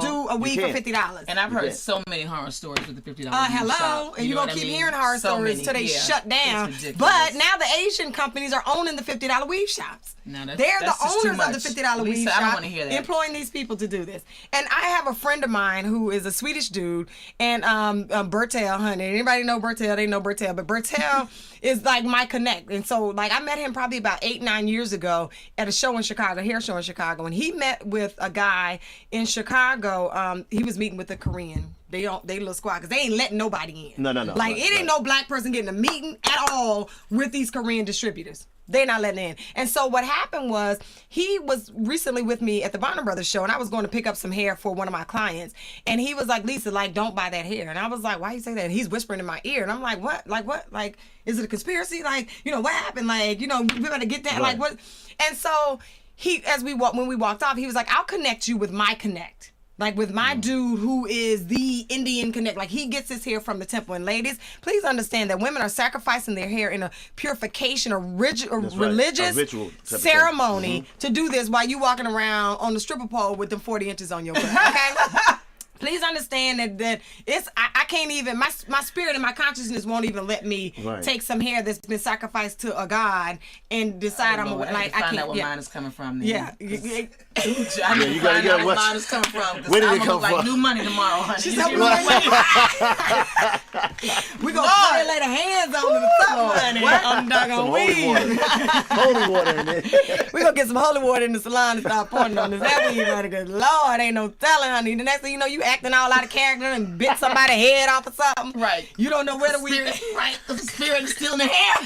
do a weave for $50? And I've heard so many horror stories with the $50 hello, shop. and you're going to keep hearing horror stories until they shut down. But now the Asian companies are owning the $50 weave shops. They're the owners of the $50 weave shop, I don't want to hear that. employing these people to do this. And I have a friend of mine who is a Swedish dude, and Bertel, honey. Anybody know Bertel? They know Bertel. But Bertel is like my connect. And so like I met him probably about 8-9 years ago at a show in Chicago, a hair show in Chicago. And he met with a guy in Chicago. He was meeting with a Korean. They little squad because they ain't letting nobody in. No. Like it ain't no black person getting a meeting at all with these Korean distributors. They're not letting in. And so what happened was he was recently with me at the Bonner Brothers show, and I was going to pick up some hair for one of my clients. And he was like, Lisa, like, don't buy that hair. And I was like, why you say that? And he's whispering in my ear. And I'm like, what? Like, what? Like, is it a conspiracy? Like, what happened? Like, we better get that. Like, what? And so when we walked off, he was like, I'll connect you with my connect. Like with my dude who is the Indian connect. Like he gets his hair from the temple. And ladies, please understand that women are sacrificing their hair in a purification, a religious ritual ceremony to do this while you walking around on the stripper pole with them 40 inches on your butt. Okay? Please understand that it's I can't even my spirit and my consciousness won't even let me take some hair that's been sacrificed to a god and decide I'm like I can't. Find out where mine is coming from. Then. Yeah. I need to find out where mine is coming from. Where did it come from? Like new money tomorrow, honey. She said we gonna probably lay the hands on it or something, honey. I'm doggone weed. Holy water in it. We gonna get some holy water in the salon and start pouring on this. That weed, honey. Good Lord, ain't no telling, honey. The next thing you know, you acting all out of character and bit somebody's head off or something. Right. You don't know where the weed is. Right. The spirit is still in the hair.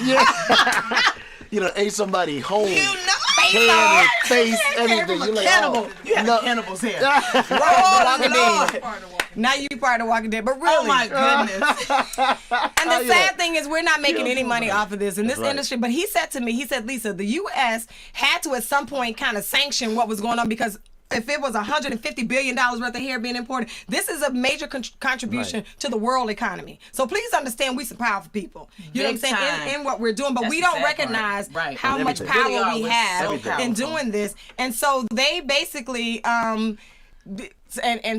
Yeah. Ate somebody home. Hand, face, everything. You're like, cannibal. You have cannibal's hair. Walking Dead. Now you part of Walking Dead, but really. Oh my goodness. And the sad thing is we're not making any money off of this in this industry. But he said to me, Lisa, the U.S. had to at some point kind of sanction what was going on because if it was $150 billion worth of hair being imported, this is a major contribution to the world economy. So please understand, we some powerful people. You know what I'm saying? In what we're doing, but we don't recognize how much power we have in doing this. And so they basically, and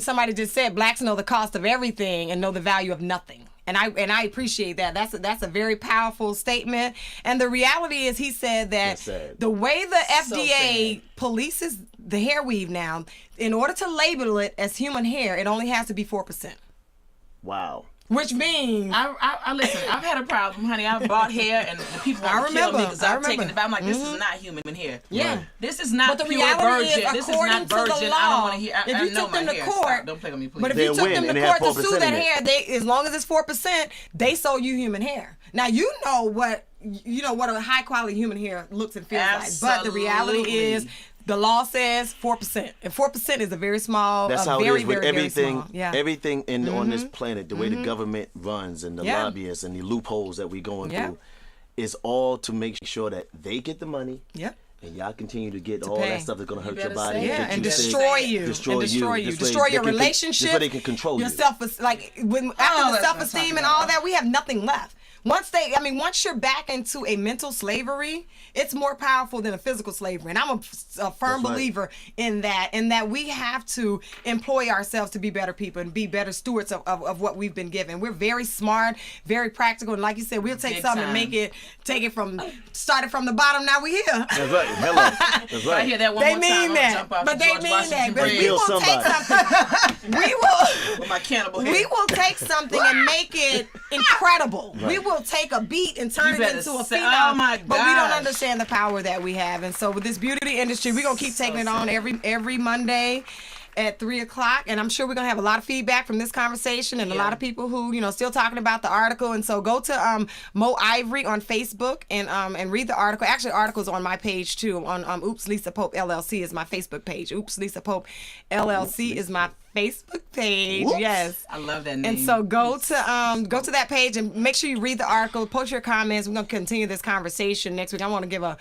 somebody just said, blacks know the cost of everything and know the value of nothing. And I appreciate that. That's a very powerful statement. And the reality is, he said that the way the FDA polices the hair weave now, in order to label it as human hair, it only has to be 4%. Wow. Which means I listen. I've had a problem, honey. I've bought hair, and people want to kill me because I've taken it back. I'm like, this is not human hair. Yeah, this is not. But the pure reality virgin. is, this according is not virgin. to the law, I don't want to hear. if you took them to court, Stop. Don't play with me, please. But if you took them to court to sue that hair, as long as it's 4%, they sold you human hair. Now you know what a high quality human hair looks and feels like. But the reality is, the law says 4%, and 4% is a very small. That's how very, it is with very, everything. Very small. Everything on this planet, the way the government runs and the lobbyists and the loopholes that we're going through, is all to make sure that they get the money. Yep. And y'all continue to get all that stuff that's gonna hurt your body. And destroy you. Destroy your relationship. So they can control your self-esteem. Like after the self-esteem and all that, we have nothing left. Once you're back into a mental slavery, it's more powerful than a physical slavery. And I'm a firm believer in that we have to employ ourselves to be better people and be better stewards of what we've been given. We're very smart, very practical. And like you said, we'll take something and started from the bottom, now we here. That's right. Hello. That's right. I hear that one they more mean time. That. But they mean that. But we will take something. With my cannibal hair. We will take something and make it incredible. Right. We will take a beat and turn it into a phenom. Oh my God. But we don't understand the power that we have. And so with this beauty industry, we're gonna keep taking it on every Monday at 3:00, and I'm sure we're gonna have a lot of feedback from this conversation and a lot of people who still talking about the article. And so go to Mo Ivory on Facebook and read the article. Actually, articles on my page too. On Oops Lisa Pope LLC is my Facebook page. Oops Lisa Pope LLC is my Facebook page. Whoops. Yes, I love that name. And so go to that page and make sure you read the article. Post your comments. We're gonna continue this conversation next week. I want to give a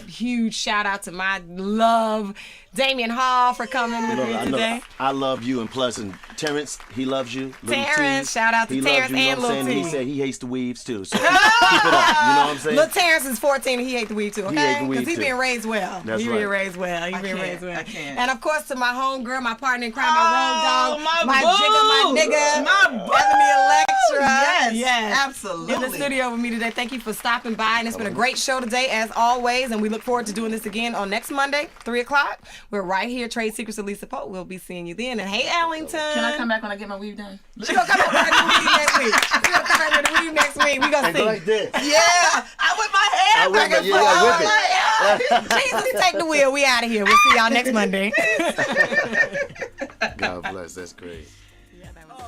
huge shout out to my love, Damion Hall, for coming with me today. I love you, and plus, and Terrence, he loves you. Terrence, shout out to Terrence and Lil T. He said he hates the weaves too. So keep it up. You know what I'm saying? Lil Terrence is 14 and he hates the weave too. Okay, because he's being raised well. That's He's right. being raised well. He's being raised well. I can't. And of course to my homegirl, my partner in crime, my road dog, my boo. jigger, my nigga, my Eboni Elektra. Yes, absolutely. In the studio with me today. Thank you for stopping by, and it's been a great show today as always. And we look forward to doing this again on next Monday, 3:00. We're right here, Trade Secrets of Lisa Pope. We'll be seeing you then. And hey, Ellington. Can I come back when I get my weave done? She's gonna come back with the weave next week. She's gonna come back with the weave next week. We gonna see. Like this. Yeah, I whip my hair back and forth. Jesus, take the wheel. We out of here. We'll see y'all next Monday. God bless. That's great. Yeah, that was